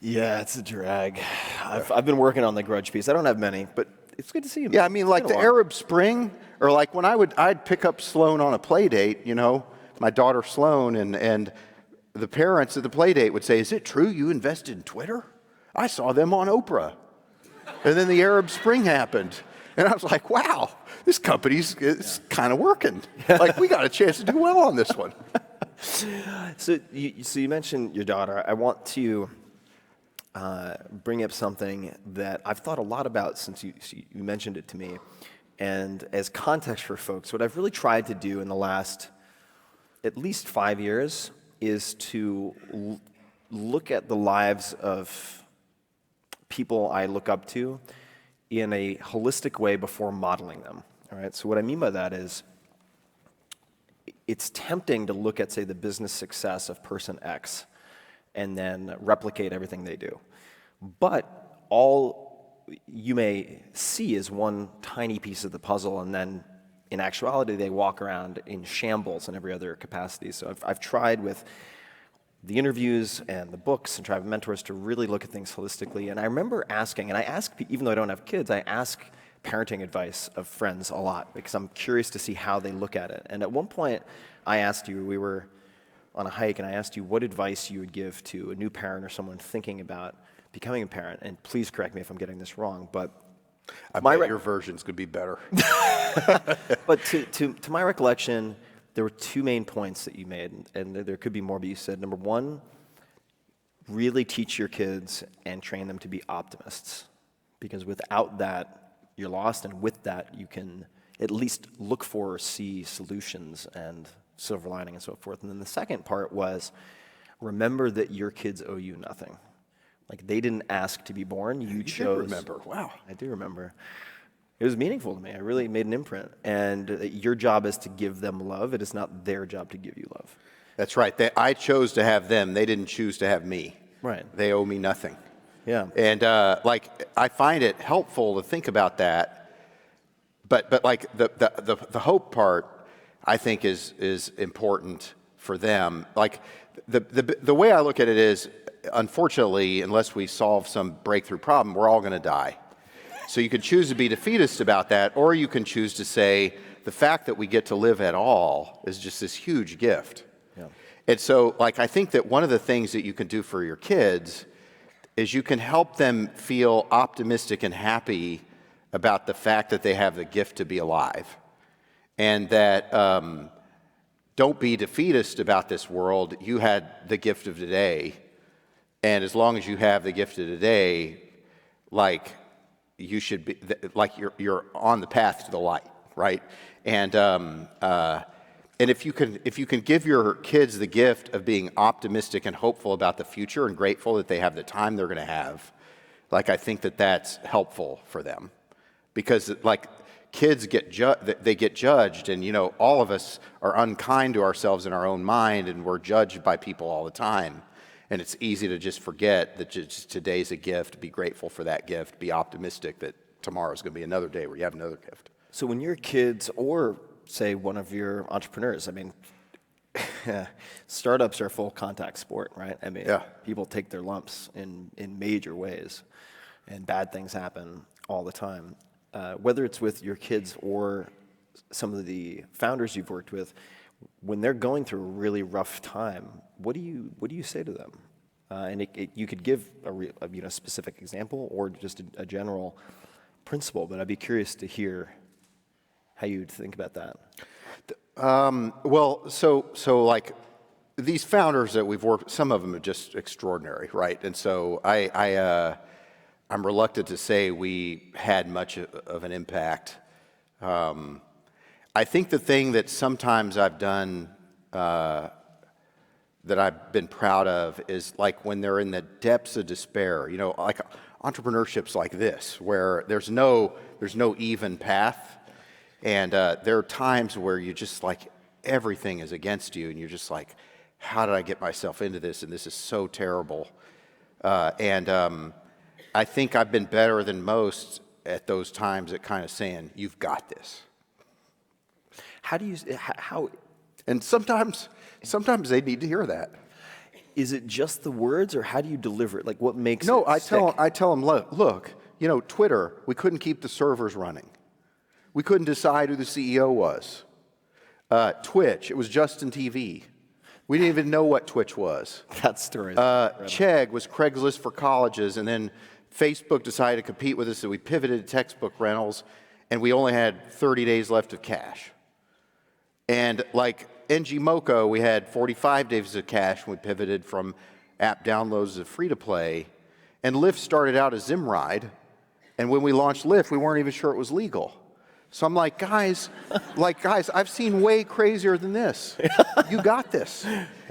Yeah, it's a drag. I've been working on the grudge piece. I don't have many, but it's good to see you. Yeah, I mean, like the Arab Spring, or like when I'd pick up Sloan on a play date, my daughter Sloan, and the parents at the play date would say, is it true you invested in Twitter? I saw them on Oprah. And then the Arab Spring happened. And I was like, wow, this company's kind of working. Like, we got a chance to do well on this one. So you mentioned your daughter. I want to bring up something that I've thought a lot about since you mentioned it to me. And as context for folks, what I've really tried to do in the last at least 5 years is to look at the lives of people I look up to in a holistic way before modeling them. All right. So what I mean by that is, it's tempting to look at, say, the business success of person X and then replicate everything they do. But all you may see is one tiny piece of the puzzle, and then in actuality, they walk around in shambles in every other capacity. So I've tried with the interviews and the books and tribe of mentors to really look at things holistically. And I remember asking, and I ask, even though I don't have kids, I ask parenting advice of friends a lot because I'm curious to see how they look at it. And at one point, I asked you, we were on a hike, and I asked you what advice you would give to a new parent or someone thinking about becoming a parent. And please correct me if I'm getting this wrong, but I bet your versions could be better. But to my recollection, there were two main points that you made, and there could be more, but you said, number one, really teach your kids and train them to be optimists, because without that, you're lost, and with that, you can at least look for or see solutions and silver lining and so forth. And then the second part was, remember that your kids owe you nothing. Like, they didn't ask to be born, you chose. Did remember. Wow. I do remember. It was meaningful to me. I really made an imprint. And your job is to give them love. It is not their job to give you love. That's right. I chose to have them. They didn't choose to have me. Right. They owe me nothing. Yeah. And I find it helpful to think about that. But like the hope part, I think is important for them. Like the way I look at it is, unfortunately, unless we solve some breakthrough problem, we're all going to die. So you can choose to be defeatist about that, or you can choose to say the fact that we get to live at all is just this huge gift. Yeah. And so, like, I think that one of the things that you can do for your kids is you can help them feel optimistic and happy about the fact that they have the gift to be alive. And that don't be defeatist about this world. You had the gift of today. And as long as you have the gift of today, like you should be, like you're on the path to the light, right? And if you can give your kids the gift of being optimistic and hopeful about the future and grateful that they have the time they're going to have, like I think that that's helpful for them, because like kids get judged, and all of us are unkind to ourselves in our own mind, and we're judged by people all the time. And it's easy to just forget that just today's a gift, be grateful for that gift, be optimistic that tomorrow's going to be another day where you have another gift. So when your kids, or say one of your entrepreneurs, I mean, startups are a full contact sport, right? I mean, people take their lumps in major ways, and bad things happen all the time. Whether it's with your kids or some of the founders you've worked with, when they're going through a really rough time, what do you say to them? And you could give a specific example or just a general principle, but I'd be curious to hear how you'd think about that. Well, so like these founders that we've worked, some of them are just extraordinary, right? And so I'm reluctant to say we had much of an impact. I think the thing that sometimes I've done that I've been proud of is like when they're in the depths of despair, like entrepreneurship's like this, where there's no even path. And there are times where you just like everything is against you, and you're just like, how did I get myself into this? And this is so terrible. I think I've been better than most at those times at kind of saying, you've got this. How? And sometimes they need to hear that. Is it just the words, or how do you deliver it? Like, what makes No, it I stick? tell them, look, Twitter, we couldn't keep the servers running. We couldn't decide who the CEO was. Twitch, it was Justin TV. We didn't even know what Twitch was. That story. Chegg was Craigslist for colleges, and then Facebook decided to compete with us, so we pivoted to textbook rentals, and we only had 30 days left of cash. And like NG Moco, we had 45 days of cash when we pivoted from app downloads to free-to-play. And Lyft started out as Zimride, and when we launched Lyft, we weren't even sure it was legal. So I'm like, guys, I've seen way crazier than this. You got this.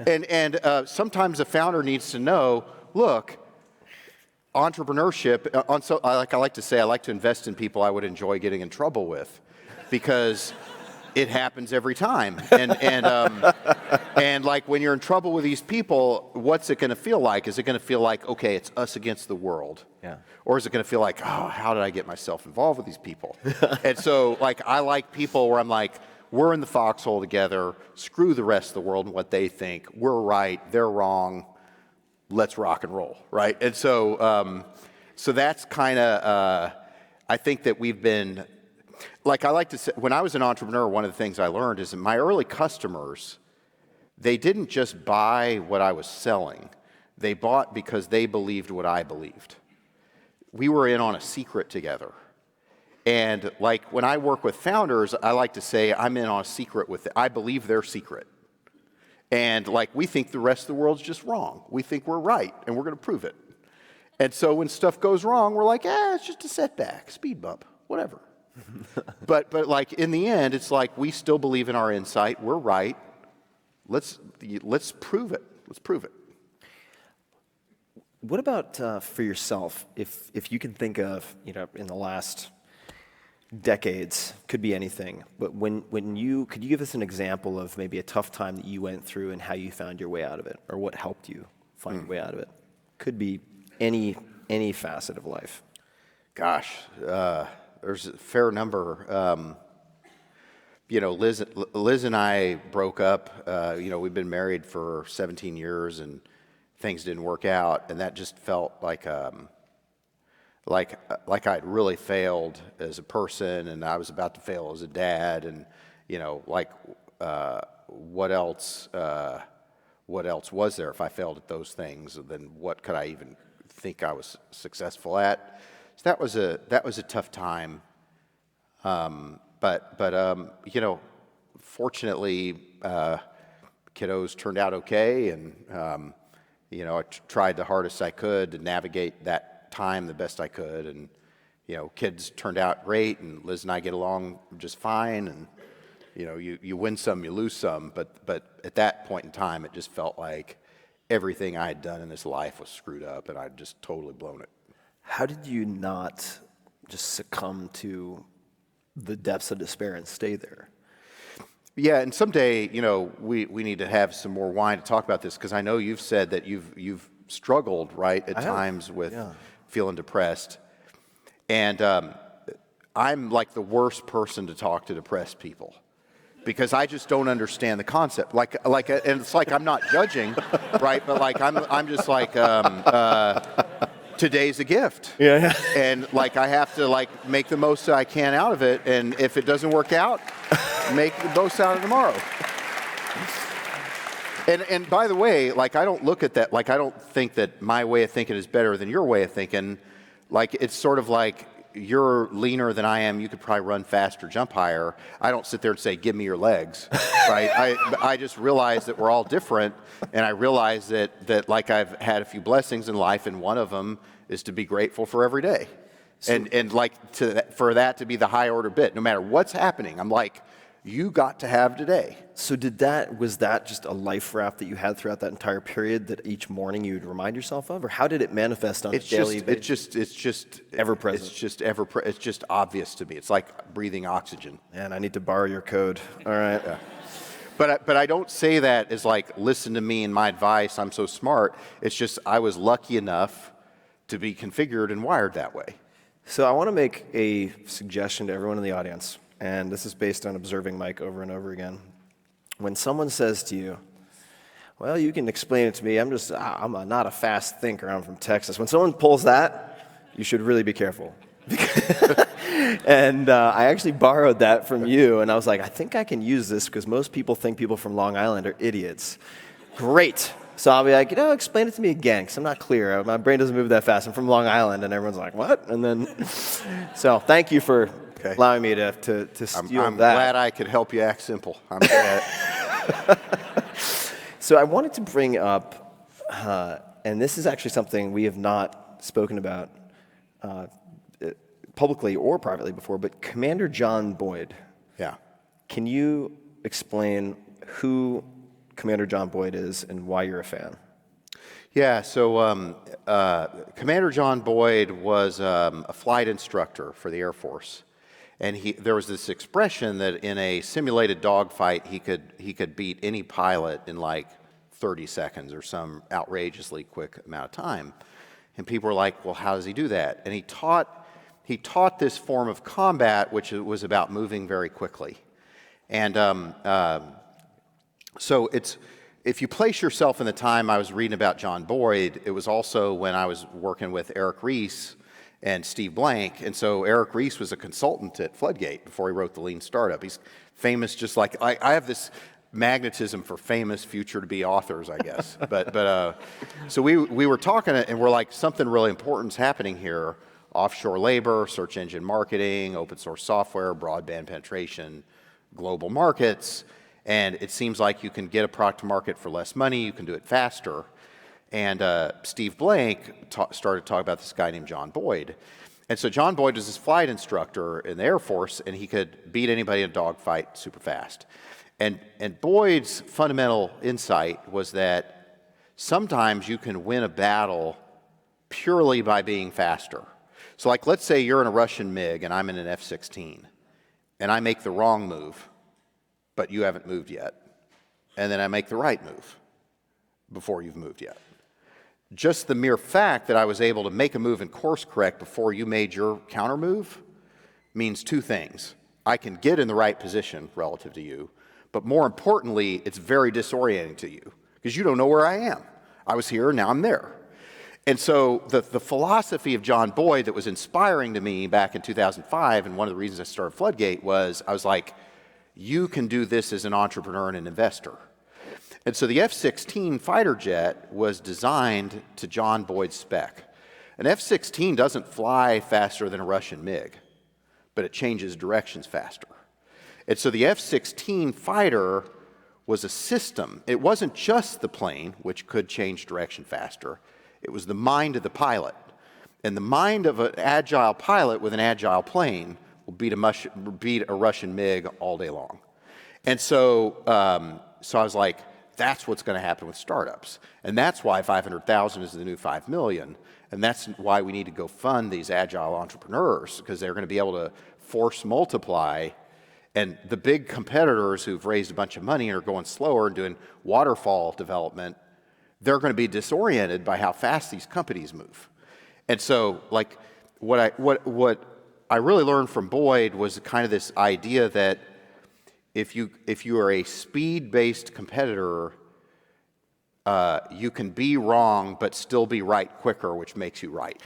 And sometimes a founder needs to know, look, entrepreneurship, I like to say, I like to invest in people I would enjoy getting in trouble with, because it happens every time. And like when you're in trouble with these people, what's it going to feel like? Is it going to feel like, okay, it's us against the world? Yeah. Or is it going to feel like, oh, how did I get myself involved with these people? And so like I like people where I'm like, we're in the foxhole together, screw the rest of the world and what they think. We're right, they're wrong, let's rock and roll, right? And so so that's kind of, I think that we've been, like I like to say, when I was an entrepreneur, one of the things I learned is that my early customers, they didn't just buy what I was selling. They bought because they believed what I believed. We were in on a secret together. And like when I work with founders, I like to say I'm in on a secret with them. I believe their secret. And like we think the rest of the world's just wrong. We think we're right, and we're going to prove it. And so when stuff goes wrong, we're like, it's just a setback, speed bump, whatever. but like in the end, it's like we still believe in our insight. We're right. Let's prove it. Let's prove it. What about for yourself? If you can think of, in the last decades, could be anything, but could you give us an example of maybe a tough time that you went through and how you found your way out of it, or what helped you find your way out of it? Could be any facet of life. Gosh, there's a fair number. Liz and I broke up. We've been married for 17 years, and things didn't work out, and that just felt like I'd really failed as a person, and I was about to fail as a dad, and what else was there if I failed at those things? Then what could I even think I was successful at? So that was a tough time. But fortunately, kiddos turned out okay, and I tried the hardest I could to navigate that time the best I could, and kids turned out great, and Liz and I get along just fine, and you win some, you lose some, but at that point in time, it just felt like everything I had done in this life was screwed up, and I'd just totally blown it. How did you not just succumb to the depths of despair and stay there? Yeah, and someday, we need to have some more wine to talk about this, because I know you've said that you've struggled, right, at times with feeling depressed. And I'm like the worst person to talk to depressed people, because I just don't understand the concept. And it's like I'm not judging, right? But like I'm just like today's a gift. Yeah. And like I have to like make the most I can out of it, and if it doesn't work out, make the most out of tomorrow. And by the way, like I don't look at that, like I don't think that my way of thinking is better than your way of thinking. Like it's sort of like you're leaner than I am, you could probably run faster, jump higher. I don't sit there and say, give me your legs, right? I just realize that we're all different, and I realize that like I've had a few blessings in life, and one of them is to be grateful for every day. And like for that to be the high order bit, no matter what's happening, I'm like, you got to have today. So was that just a life raft that you had throughout that entire period that each morning you would remind yourself of, or how did it manifest on a daily basis? It's just ever present. It's just obvious to me. It's like breathing oxygen. Man, I need to borrow your code. All right. Yeah. But I don't say that as like, listen to me and my advice, I'm so smart. It's just I was lucky enough to be configured and wired that way. So I want to make a suggestion to everyone in the audience, and this is based on observing Mike over and over again. When someone says to you, well, you can explain it to me, I'm not a fast thinker, I'm from Texas. When someone pulls that, you should really be careful. And I actually borrowed that from you, and I was like, I think I can use this because most people think people from Long Island are idiots. Great. So I'll be like, explain it to me again, because I'm not clear. My brain doesn't move that fast. I'm from Long Island, and everyone's like, what? And then, so thank you for allowing me to steal I'm that. glad I could help you act simple. I'm glad. So I wanted to bring up, and this is actually something we have not spoken about publicly or privately before, but Commander John Boyd. Yeah. Can you explain who Commander John Boyd is and why you're a fan? Yeah, so Commander John Boyd was a flight instructor for the Air Force. And there was this expression that in a simulated dogfight, he could beat any pilot in like 30 seconds or some outrageously quick amount of time. And people were like, well, how does he do that? And he taught this form of combat, which was about moving very quickly. And so if you place yourself in the time I was reading about John Boyd, it was also when I was working with Eric Ries and Steve Blank. And so Eric Ries was a consultant at Floodgate before he wrote The Lean Startup. He's famous just like, I have this magnetism for famous future-to-be authors, I guess. So we were talking, and we're like, something really important is happening here. Offshore labor, search engine marketing, open source software, broadband penetration, global markets. And it seems like you can get a product to market for less money, you can do it faster. And Steve Blank started talking about this guy named John Boyd. And so John Boyd was this flight instructor in the Air Force, and he could beat anybody in a dogfight super fast. And Boyd's fundamental insight was that sometimes you can win a battle purely by being faster. So like, let's say you're in a Russian MiG and I'm in an F-16, and I make the wrong move, but you haven't moved yet. And then I make the right move before you've moved yet. Just the mere fact that I was able to make a move and course correct before you made your counter move means two things. I can get in the right position relative to you, but more importantly, it's very disorienting to you because you don't know where I am. I was here, now I'm there. And so the philosophy of John Boyd that was inspiring to me back in 2005, and one of the reasons I started Floodgate was I was like, you can do this as an entrepreneur and an investor. And so the F-16 fighter jet was designed to John Boyd's spec. An F-16 doesn't fly faster than a Russian MiG, but it changes directions faster. And so the F-16 fighter was a system. It wasn't just the plane, which could change direction faster. It was the mind of the pilot. And the mind of an agile pilot with an agile plane will beat a Russian MiG all day long. And so, so I was like, that's what's going to happen with startups. And that's why 500,000 is the new 5 million. And that's why we need to go fund these agile entrepreneurs, because they're going to be able to force multiply. And the big competitors who've raised a bunch of money and are going slower and doing waterfall development, they're going to be disoriented by how fast these companies move. And so, like, what I really learned from Boyd was kind of this idea that if you are a speed-based competitor, you can be wrong but still be right quicker, which makes you right.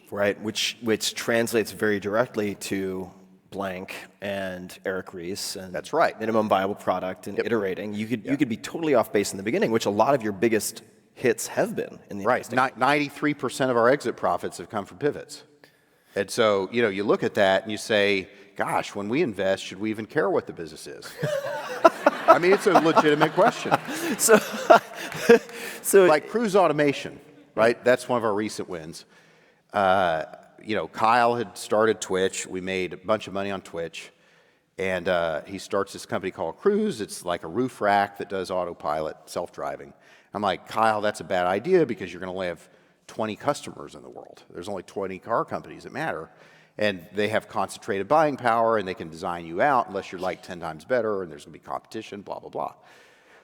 Right, which translates very directly to Blank and Eric Ries. And that's right. Minimum viable product and iterating. You could be totally off base in the beginning, which a lot of your biggest hits have been in the right. 93% of our exit profits have come from pivots. And so, you look at that and you say, gosh, when we invest, should we even care what the business is? I mean, it's a legitimate question. So like cruise automation, right? That's one of our recent wins. Kyle had started Twitch. We made a bunch of money on Twitch. And he starts this company called Cruise. It's like a roof rack that does autopilot, self-driving. I'm like, Kyle, that's a bad idea because you're going to only have 20 customers in the world. There's only 20 car companies that matter. And they have concentrated buying power, and they can design you out unless you're like 10 times better, and there's going to be competition, blah, blah, blah.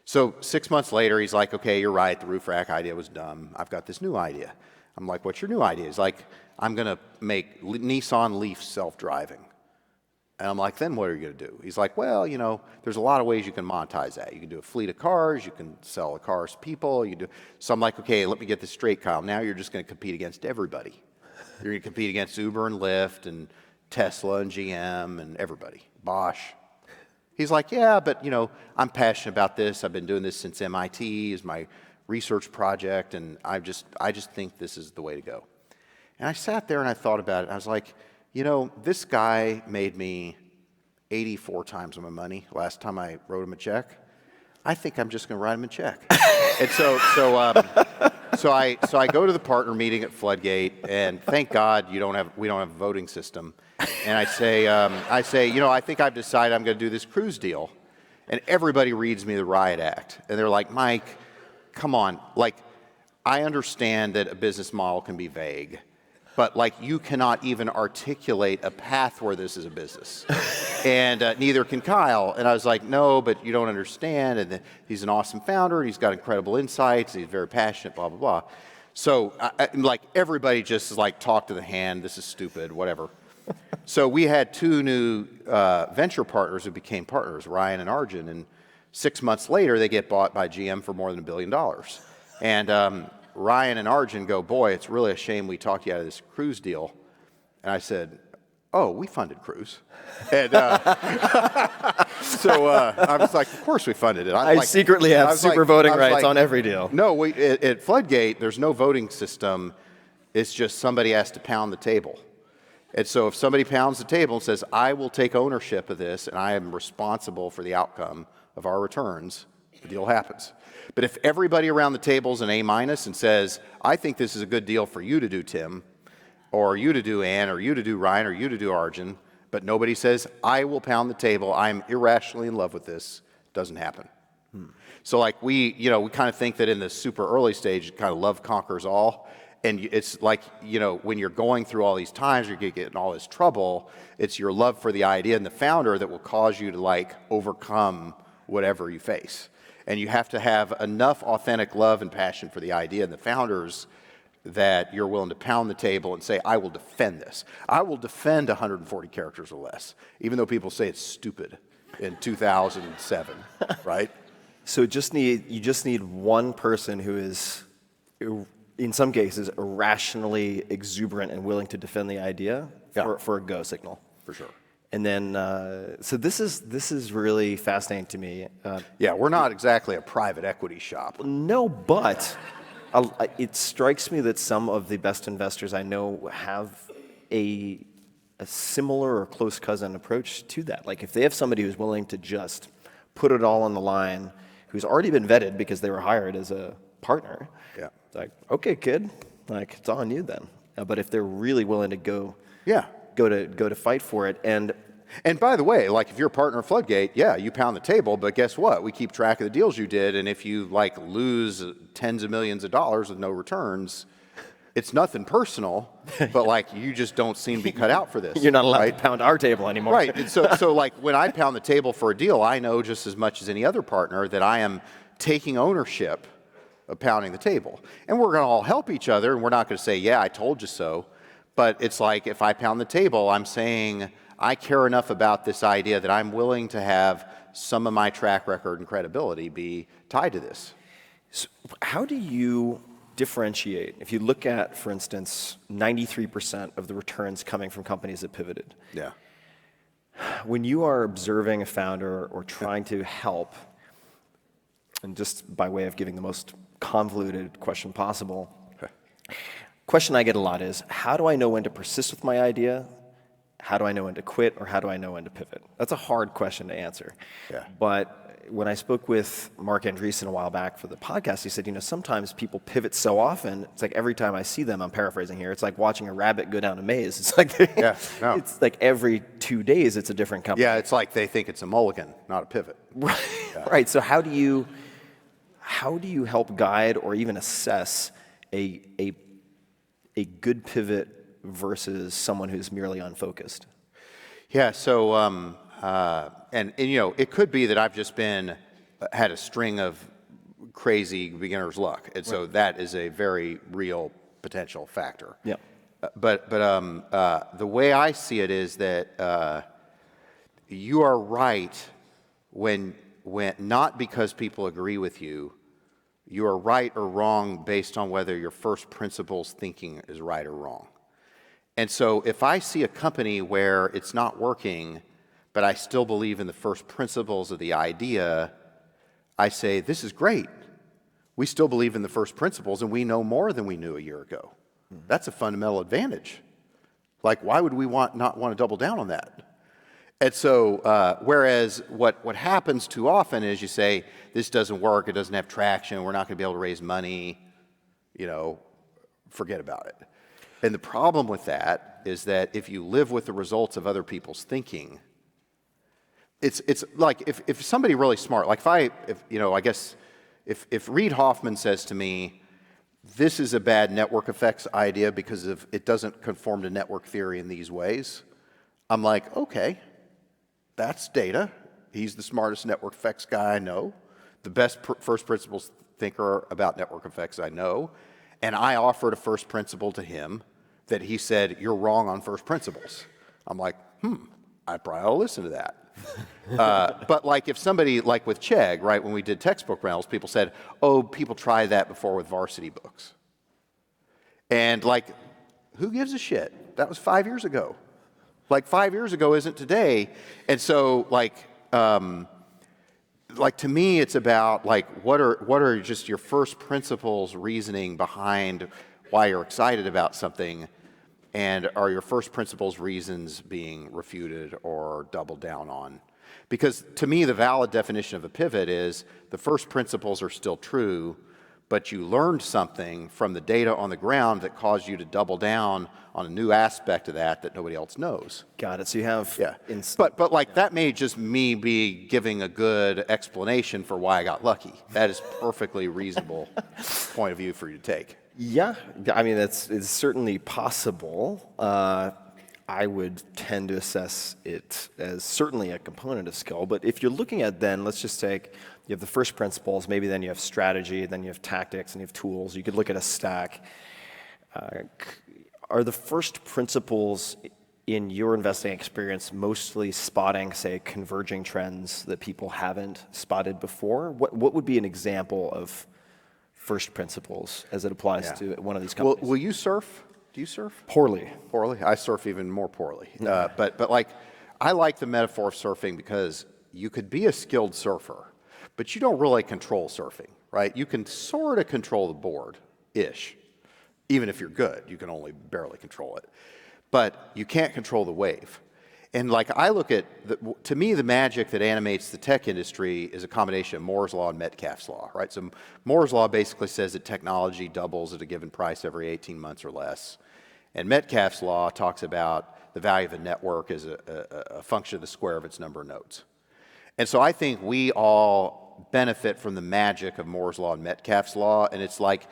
So 6 months later, he's like, okay, you're right. The roof rack idea was dumb. I've got this new idea. I'm like, what's your new idea? He's like, I'm going to make Nissan Leaf self-driving. And I'm like, then what are you going to do? He's like, well, there's a lot of ways you can monetize that. You can do a fleet of cars. You can sell the cars to people. So I'm like, okay, let me get this straight, Kyle. Now you're just going to compete against everybody. You're going to compete against Uber and Lyft and Tesla and GM and everybody, Bosch. He's like, yeah, but, I'm passionate about this. I've been doing this since MIT is my research project, and I just think this is the way to go. And I sat there and I thought about it. And I was like, this guy made me 84 times my money last time I wrote him a check. I think I'm just going to write him a check. And so I go to the partner meeting at Floodgate, and thank God we don't have a voting system. And I say, I think I've decided I'm going to do this cruise deal. And everybody reads me the riot act, and they're like, Mike, come on, I understand that a business model can be vague, but you cannot even articulate a path where this is a business. And neither can Kyle. And I was like, no, but you don't understand. And he's an awesome founder. And he's got incredible insights. He's very passionate, blah, blah, blah. So everybody just is like, talk to the hand. This is stupid, whatever. So we had two new venture partners who became partners, Ryan and Arjun. And 6 months later, they get bought by GM for more than $1 billion. And Ryan and Arjun go, boy, it's really a shame we talked you out of this cruise deal. And I said, oh, we funded Cruise. And so I was like, of course we funded it. I secretly have super voting rights on every deal. No, at Floodgate, there's no voting system. It's just somebody has to pound the table. And so if somebody pounds the table and says, I will take ownership of this and I am responsible for the outcome of our returns, the deal happens. But if everybody around the table is an A- and says, I think this is a good deal for you to do, Tim, or you to do, Ann, or you to do, Ryan, or you to do, Arjun, but nobody says, I will pound the table, I'm irrationally in love with this, doesn't happen. So we kind of think that in the super early stage, kind of love conquers all. And it's like, when you're going through all these times, you're getting all this trouble, it's your love for the idea and the founder that will cause you to overcome whatever you face. And you have to have enough authentic love and passion for the idea and the founders that you're willing to pound the table and say, I will defend this. I will defend 140 characters or less, even though people say it's stupid in 2007, right? So you just need one person who is, in some cases, irrationally exuberant and willing to defend the idea for a go signal. For sure. And then, so this is really fascinating to me. We're not exactly a private equity shop. No, but it strikes me that some of the best investors I know have a similar or close cousin approach to that. Like if they have somebody who's willing to just put it all on the line, who's already been vetted because they were hired as a partner. Yeah. It's like, okay, kid, like it's on you then. But if they're really willing to go to fight for it, And by the way, like if you're a partner of Floodgate, yeah, you pound the table, but guess what? We keep track of the deals you did, and if you like lose tens of millions of dollars with no returns, it's nothing personal, but like you just don't seem to be cut out for this. you're not allowed right? to pound our table anymore. Right. And so like when I pound the table for a deal, I know just as much as any other partner that I am taking ownership of pounding the table. And we're going to all help each other, and we're not going to say, yeah, I told you so. But it's like if I pound the table, I'm saying I care enough about this idea that I'm willing to have some of my track record and credibility be tied to this. So how do you differentiate? If you look at, for instance, 93% of the returns coming from companies that pivoted. Yeah. When you are observing a founder or trying to help, and just by way of giving the most convoluted question possible, question I get a lot is, how do I know when to persist with my idea? How do I know when to quit, or how do I know when to pivot? That's a hard question to answer. Yeah. But when I spoke with Mark Andreessen a while back for the podcast, he said, sometimes people pivot so often, it's like every time I see them, I'm paraphrasing here, it's like watching a rabbit go down a maze. It's like, it's like every 2 days it's a different company. Yeah, it's like they think it's a mulligan, not a pivot. Right. Right. So how do you help guide or even assess a good pivot versus someone who's merely unfocused? Yeah, so, and it could be that I've just had a string of crazy beginner's luck. And so that is a very real potential factor. Yeah. But the way I see it is that you are right when not because people agree with you, you are right or wrong based on whether your first principles thinking is right or wrong. And so if I see a company where it's not working, but I still believe in the first principles of the idea, I say, this is great. We still believe in the first principles, and we know more than we knew a year ago. That's a fundamental advantage. Like, why would we not want to double down on that? And so, whereas what happens too often is you say, this doesn't work, it doesn't have traction, we're not going to be able to raise money, forget about it. And the problem with that is that if you live with the results of other people's thinking, it's like if somebody really smart, like if Reid Hoffman says to me, this is a bad network effects idea because it doesn't conform to network theory in these ways, I'm like, okay, that's data. He's the smartest network effects guy I know, the best first principles thinker about network effects I know, and I offered a first principle to him that he said, you're wrong on first principles. I'm like, I probably ought to listen to that. But like if somebody, like with Chegg, right, when we did textbook rentals, people said, oh, people tried that before with varsity books. And like, who gives a shit? That was 5 years ago. Like 5 years ago isn't today. And so like to me, it's about like what are just your first principles reasoning behind why you're excited about something, and are your first principles reasons being refuted or doubled down on? Because to me, the valid definition of a pivot is the first principles are still true, but you learned something from the data on the ground that caused you to double down on a new aspect of that nobody else knows. Got it. So you have... Yeah. But like that may just me be giving a good explanation for why I got lucky. That is perfectly reasonable point of view for you to take. Yeah. I mean, it's certainly possible. I would tend to assess it as certainly a component of skill. But if you're looking at then, let's just take, you have the first principles, maybe then you have strategy, then you have tactics, and you have tools. You could look at a stack. Are the first principles in your investing experience mostly spotting, say, converging trends that people haven't spotted before? What would be an example of first principles as it applies to one of these companies? Will you surf? Do you surf? Poorly. Poorly? I surf even more poorly. But like, I like the metaphor of surfing because you could be a skilled surfer, but you don't really control surfing, right? You can sort of control the board-ish. Even if you're good, you can only barely control it. But you can't control the wave. And like I look at, to me, the magic that animates the tech industry is a combination of Moore's Law and Metcalfe's Law, right? So Moore's Law basically says that technology doubles at a given price every 18 months or less. And Metcalfe's Law talks about the value of a network as a function of the square of its number of nodes. And so I think we all benefit from the magic of Moore's Law and Metcalfe's Law, and it's like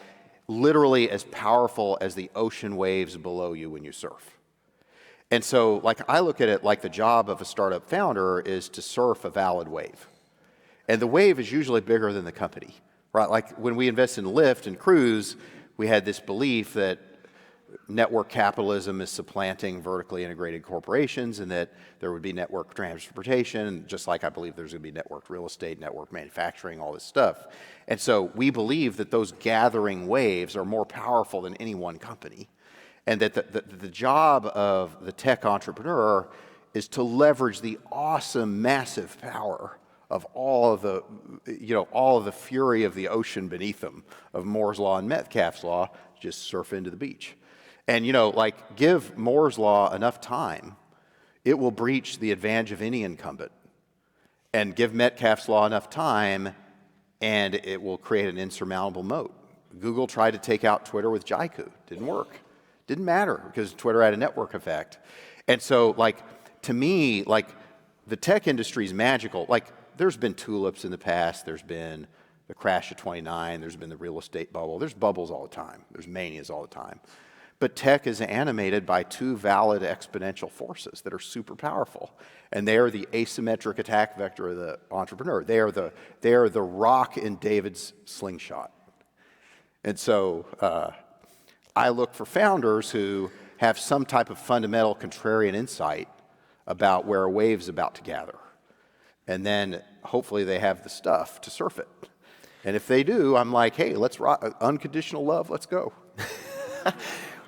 literally as powerful as the ocean waves below you when you surf. And so, like, I look at it like the job of a startup founder is to surf a valid wave. And the wave is usually bigger than the company, right? Like, when we invest in Lyft and Cruise, we had this belief that network capitalism is supplanting vertically integrated corporations and that there would be network transportation, just like I believe there's going to be networked real estate, network manufacturing, all this stuff. And so we believe that those gathering waves are more powerful than any one company. And that the job of the tech entrepreneur is to leverage the awesome, massive power of all of the fury of the ocean beneath them, of Moore's Law and Metcalfe's Law, just surf into the beach. And, like, give Moore's Law enough time, it will breach the advantage of any incumbent. And give Metcalfe's Law enough time, and it will create an insurmountable moat. Google tried to take out Twitter with Jaiku. Didn't work. Didn't matter because Twitter had a network effect. And so, like, to me, like, the tech industry is magical. Like, there's been tulips in the past. There's been the crash of 29. There's been the real estate bubble. There's bubbles all the time. There's manias all the time. But tech is animated by two valid exponential forces that are super powerful. And they are the asymmetric attack vector of the entrepreneur. They are the rock in David's slingshot. And so, I look for founders who have some type of fundamental contrarian insight about where a wave's about to gather. And then hopefully they have the stuff to surf it. And if they do, I'm like, hey, let's rock, unconditional love, let's go.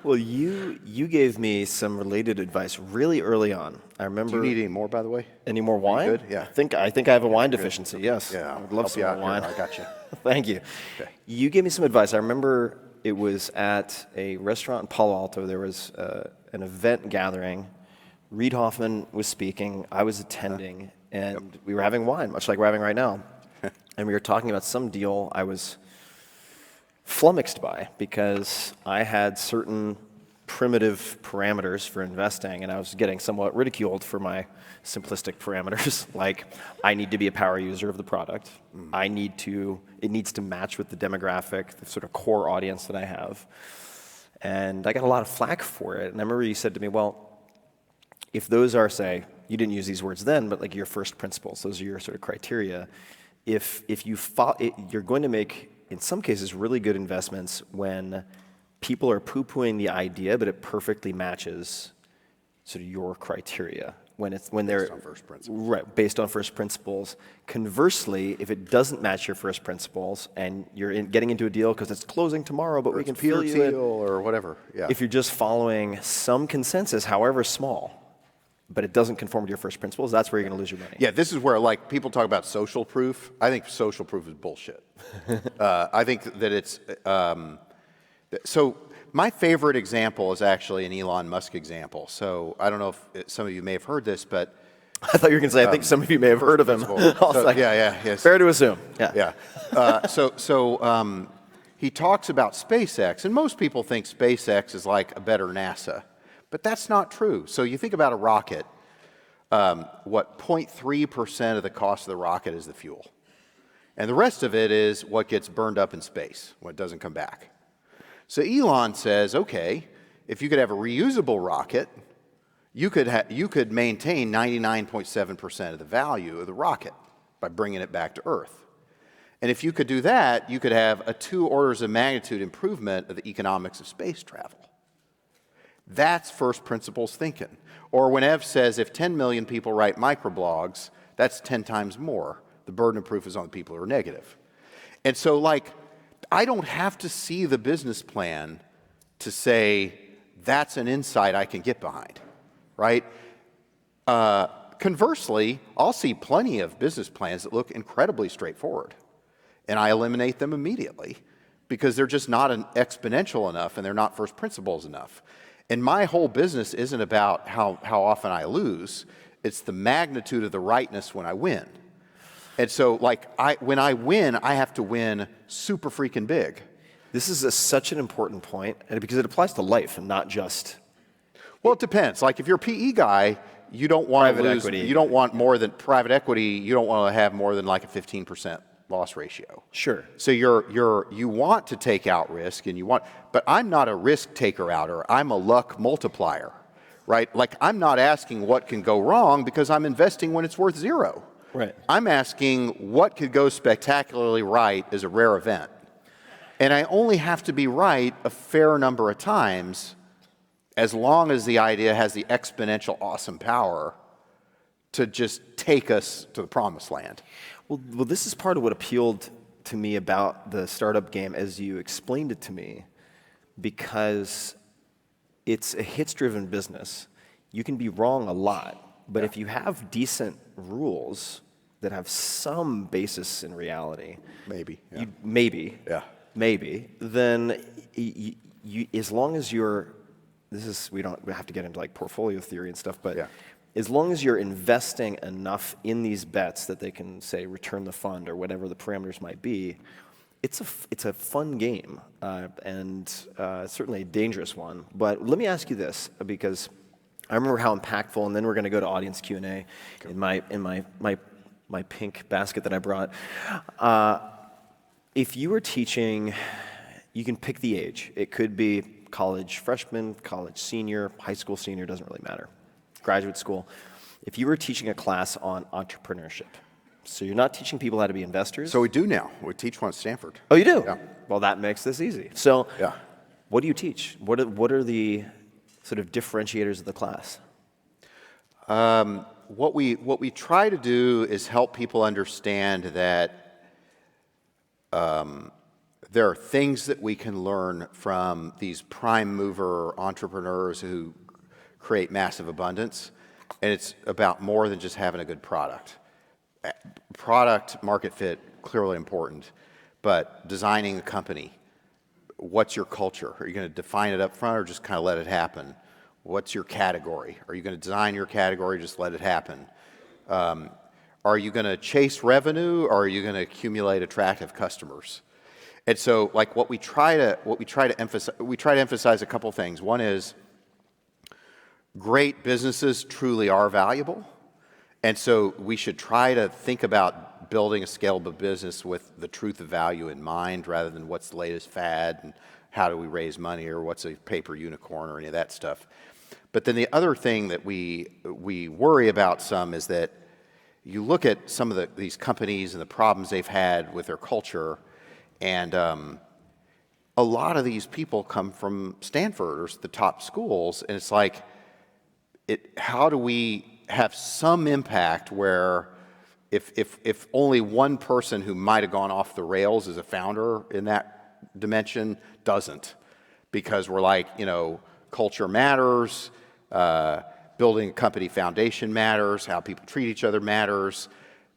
Well, you gave me some related advice really early on. I remember. Do you need any more, by the way? Any more wine? Good? Yeah. I think I have a wine deficiency. Yes. Yeah, I would love some more wine. I got you. Thank you. Okay. You gave me some advice. I remember it was at a restaurant in Palo Alto. There was an event gathering. Reid Hoffman was speaking. I was attending, and we were having wine, much like we're having right now. And we were talking about some deal I was flummoxed by because I had certain primitive parameters for investing, and I was getting somewhat ridiculed for my simplistic parameters. Like, I need to be a power user of the product. It needs to match with the demographic, the sort of core audience that I have. And I got a lot of flack for it. And I remember you said to me, well, if those are, say, you didn't use these words then, but like your first principles, those are your sort of criteria. If you're going to make, in some cases, really good investments when people are poo-pooing the idea, but it perfectly matches sort of your criteria. When they're Based on first principles. Right, based on first principles. Conversely, if it doesn't match your first principles and you're getting into a deal because it's closing tomorrow, but we can feel you in, or whatever. Yeah. if you're just following some consensus, however small, but it doesn't conform to your first principles, that's where you're going to lose your money. Yeah, this is where, like, people talk about social proof. I think social proof is bullshit. I think that it's so my favorite example is actually an Elon Musk example. So I don't know if some of you may have heard this, but I thought you were going to say, I think some of you may have heard of him. I was So, like, yes. fair to assume. Yeah. Yeah. He talks about SpaceX, and most people think SpaceX is like a better NASA, but that's not true. So you think about a rocket, 0.3% of the cost of the rocket is the fuel. And the rest of it is what gets burned up in space, what doesn't come back. So Elon says, okay, if you could have a reusable rocket, you could maintain 99.7% of the value of the rocket by bringing it back to Earth. And if you could do that, you could have a 2 orders of magnitude improvement of the economics of space travel. That's first principles thinking. Or when Ev says if 10 million people write microblogs, that's 10 times more. The burden of proof is on the people who are negative. And so, like, I don't have to see the business plan to say that's an insight I can get behind, right? Conversely, I'll see plenty of business plans that look incredibly straightforward, and I eliminate them immediately because they're just not exponential enough and they're not first principles enough. And my whole business isn't about how often I lose. It's the magnitude of the rightness when I win. And so, like, when I win, I have to win super freaking big. This is such an important point, and because it applies to life and not just. Well, it depends. Like, if you're a PE guy, you don't want to Private lose. equity. You don't want more than private equity. You don't want to have more than like a 15% loss ratio. Sure. So you want to take out risk, but I'm not a risk taker outer. I'm a luck multiplier, right? Like, I'm not asking what can go wrong because I'm investing when it's worth zero. Right. I'm asking what could go spectacularly right as a rare event. And I only have to be right a fair number of times as long as the idea has the exponential awesome power to just take us to the promised land. Well, this is part of what appealed to me about the startup game as you explained it to me, because it's a hits-driven business. You can be wrong a lot, but if you have decent rules that have some basis in reality, Maybe. Yeah. Maybe, then as long as you're, we have to get into like portfolio theory and stuff, but as long as you're investing enough in these bets that they can, say, return the fund or whatever the parameters might be, it's a fun game, and certainly a dangerous one. But let me ask you this, because I remember how impactful, and then we're going to go to audience Q&A in my pink basket that I brought. If you were teaching, you can pick the age. It could be college freshman, college senior, high school senior, doesn't really matter. Graduate school. If you were teaching a class on entrepreneurship, so you're not teaching people how to be investors. So we do now. We teach one at Stanford. Oh, you do? Yeah. Well, that makes this easy. So Yeah. what do you teach? What are the sort of differentiators of the class? What we try to do is help people understand that there are things that we can learn from these prime mover entrepreneurs who create massive abundance, and it's about more than just having a good product. Product market fit, clearly important, but designing a company, what's your culture? Are you going to define it up front or just kind of let it happen? What's your category? Are you going to design your category, just let it happen? Are you going to chase revenue, or are you going to accumulate attractive customers? And so, like, what we try to emphasize a couple things. One is great businesses truly are valuable, and so we should try to think about building a scalable business with the truth of value in mind, rather than what's the latest fad and how do we raise money or what's a paper unicorn or any of that stuff. But then the other thing that we worry about some is that you look at some of these companies and the problems they've had with their culture, and a lot of these people come from Stanford or the top schools, and it's like, how do we have some impact where if only one person who might have gone off the rails as a founder in that dimension doesn't, because we're like, culture matters, building a company foundation matters, how people treat each other matters,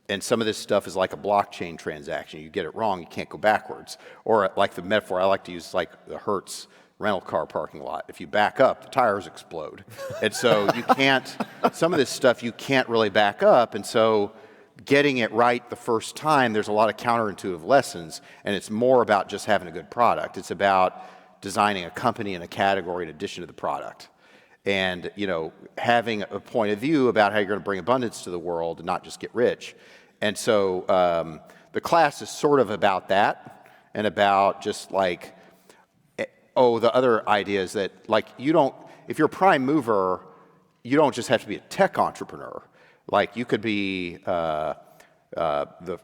and some of this stuff is like a blockchain transaction. You get it wrong, you can't go backwards. Or like the metaphor I like to use is like the Hertz rental car parking lot. If you back up, the tires explode. And so you can't, some of this stuff you can't really back up, and so getting it right the first time, there's a lot of counterintuitive lessons, and it's more about just having a good product. It's about designing a company and a category in addition to the product. And, having a point of view about how you're going to bring abundance to the world and not just get rich. And so the class is sort of about that, and about just like, the other idea is that, like, if you're a prime mover, you don't just have to be a tech entrepreneur. Like, you could be the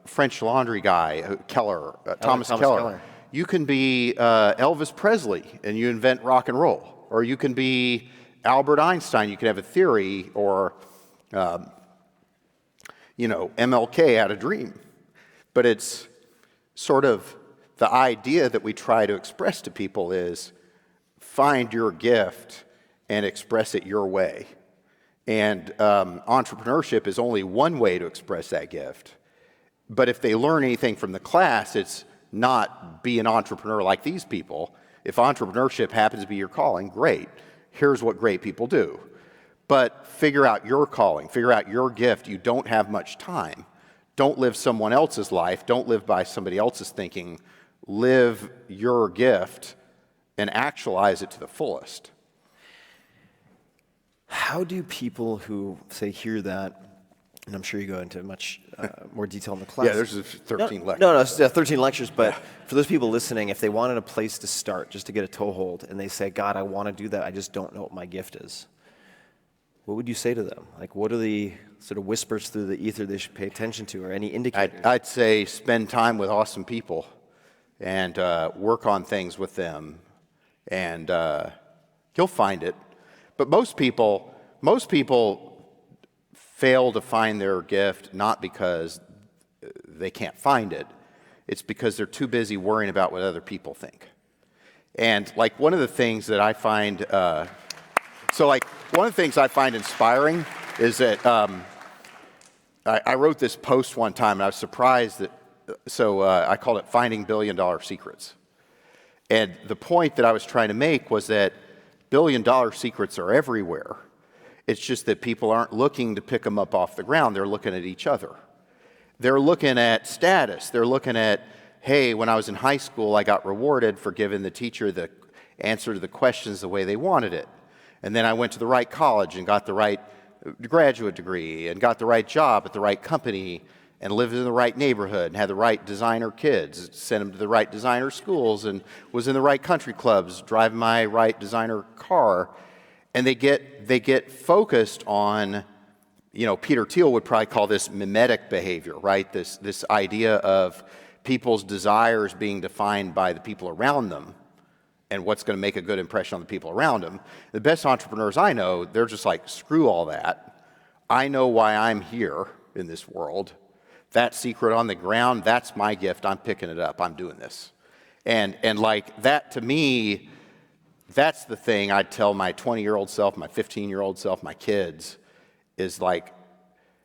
French laundry guy, Thomas Keller. You can be Elvis Presley, and you invent rock and roll. Or you can be Albert Einstein. You could have a theory, or MLK had a dream. But it's sort of the idea that we try to express to people is find your gift and express it your way. And entrepreneurship is only one way to express that gift. But if they learn anything from the class, it's not be an entrepreneur like these people. If entrepreneurship happens to be your calling, great. here's what great people do. But figure out your calling, figure out your gift. You don't have much time. Don't live someone else's life. Don't live by somebody else's thinking. Live your gift and actualize it to the fullest. How do people who, say, hear that, and I'm sure you go into much more detail in the class. Yeah, there's 13 lectures. No, it's 13 lectures, but for those people listening, if they wanted a place to start just to get a toehold, and they say, God, I want to do that, I just don't know what my gift is, what would you say to them? Like, what are the sort of whispers through the ether they should pay attention to, or any indicators? I'd say spend time with awesome people and work on things with them, and you'll find it. But most people fail to find their gift not because they can't find it. It's because they're too busy worrying about what other people think. And like one of the things that I find, one of the things I find inspiring is that I wrote this post one time and I was surprised that, I called it Finding Billion-Dollar Secrets. And the point that I was trying to make was that billion-dollar secrets are everywhere. It's just that people aren't looking to pick them up off the ground. They're looking at each other. They're looking at status. They're looking at, hey, when I was in high school, I got rewarded for giving the teacher the answer to the questions the way they wanted it. And then I went to the right college and got the right graduate degree and got the right job at the right company and lived in the right neighborhood and had the right designer kids, sent them to the right designer schools and was in the right country clubs, driving my right designer car. And they get focused on, Peter Thiel would probably call this mimetic behavior, right? This idea of people's desires being defined by the people around them and what's going to make a good impression on the people around them. The best entrepreneurs I know, they're just like, screw all that. I know why I'm here in this world. That secret on the ground, that's my gift. I'm picking it up. I'm doing this. And like that to me, that's the thing I'd tell my 20-year-old self, my 15-year-old self, my kids, is like,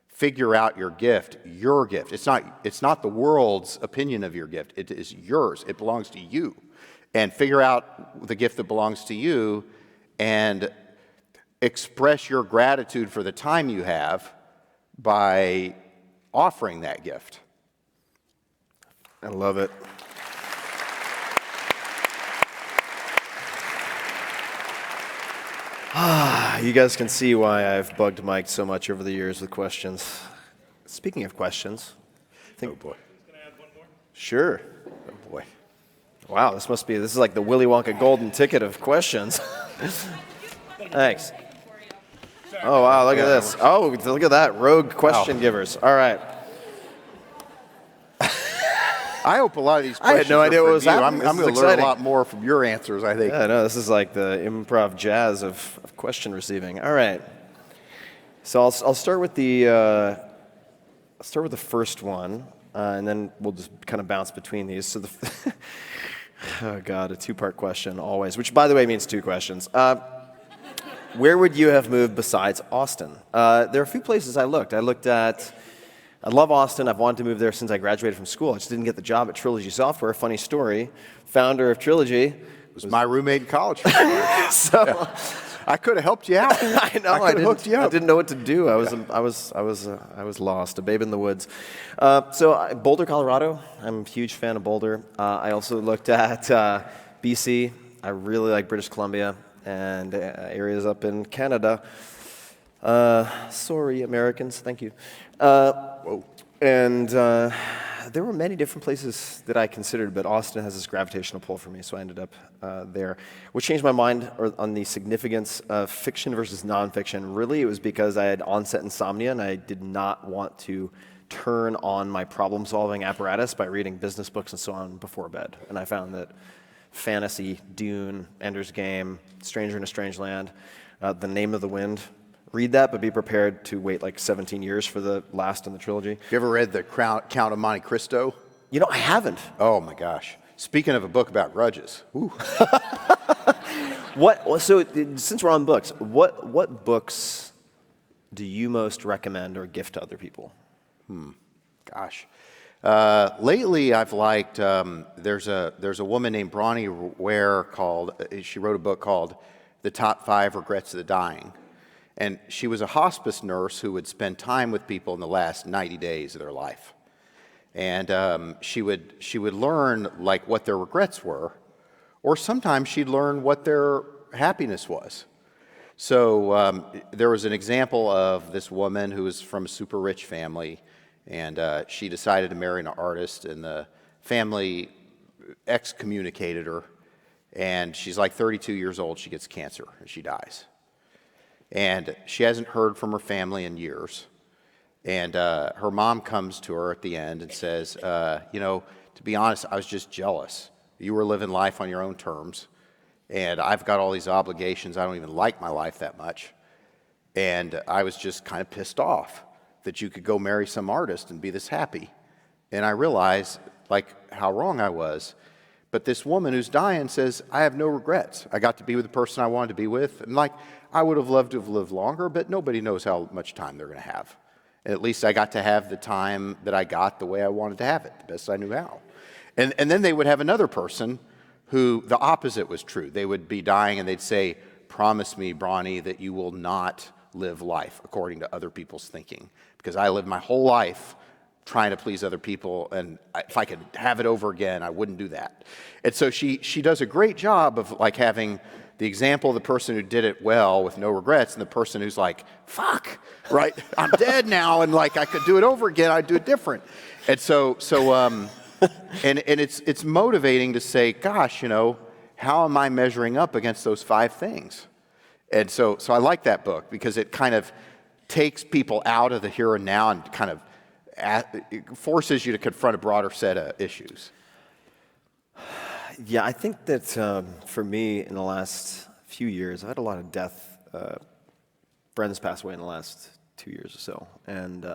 figure out your gift, your gift. It's not the world's opinion of your gift. It is yours. It belongs to you. And figure out the gift that belongs to you and express your gratitude for the time you have by offering that gift. I love it. You guys can see why I've bugged Mike so much over the years with questions. Speaking of questions, Oh boy. Can I add one more? Sure. Oh boy. Wow, this is like the Willy Wonka golden ticket of questions. Thanks. Oh wow, look at this. Oh, look at that, rogue question givers. All right. I hope a lot of these I had questions no idea are what from was you. happening. I'm This going is to learn exciting. a lot more from your answers, I think. Yeah, no, this is like the improv jazz of question receiving. All right. So I'll start with the first one, and then we'll just kind of bounce between these. So oh God, a two-part question always, which by the way means two questions. Where would you have moved besides Austin? There are a few places I looked. I love Austin. I've wanted to move there since I graduated from school. I just didn't get the job at Trilogy Software. Funny story. Founder of Trilogy was my roommate in college. So I could have helped you out. I know. I could have hooked you up. I didn't know what to do. I was lost, a babe in the woods. Boulder, Colorado. I'm a huge fan of Boulder. I also looked at BC. I really like British Columbia and areas up in Canada. Sorry, Americans. Thank you. Whoa. And there were many different places that I considered, but Austin has this gravitational pull for me, so I ended up there. What changed my mind on the significance of fiction versus nonfiction, really, it was because I had onset insomnia, and I did not want to turn on my problem-solving apparatus by reading business books and so on before bed. And I found that fantasy, Dune, Ender's Game, Stranger in a Strange Land, The Name of the Wind. Read that, but be prepared to wait like 17 years for the last in the trilogy. You ever read The Count of Monte Cristo? You know, I haven't. Oh my gosh. Speaking of a book about grudges. Ooh. So since we're on books, what books do you most recommend or gift to other people? Gosh. Lately, I've liked, there's a woman named Bronnie Ware she wrote a book called the top 5 regrets of the dying. And she was a hospice nurse who would spend time with people in the last 90 days of their life. And she would learn like what their regrets were, or sometimes she'd learn what their happiness was. So there was an example of this woman who was from a super rich family, and she decided to marry an artist, and the family excommunicated her, and she's like 32 years old, she gets cancer, and she dies. And she hasn't heard from her family in years. And her mom comes to her at the end and says, to be honest, I was just jealous. You were living life on your own terms, and I've got all these obligations. I don't even like my life that much. And I was just kind of pissed off that you could go marry some artist and be this happy. And I realized, how wrong I was. But this woman who's dying says, I have no regrets. I got to be with the person I wanted to be with. And I would have loved to have lived longer, but nobody knows how much time they're going to have. And at least I got to have the time that I got the way I wanted to have it, the best I knew how. And then they would have another person who the opposite was true. They would be dying and they'd say, promise me, Bronnie, that you will not live life according to other people's thinking. Because I lived my whole life trying to please other people, and if I could have it over again, I wouldn't do that. And so she does a great job of having the example of the person who did it well with no regrets, and the person who's like, fuck, right? I'm dead now, and I could do it over again, I'd do it different. And and it's motivating to say, gosh, how am I measuring up against those 5 things? And so I like that book because it kind of takes people out of the here and now and kind of it forces you to confront a broader set of issues. Yeah, I think that for me in the last few years, I had a lot of death. Friends passed away in the last 2 years or so, and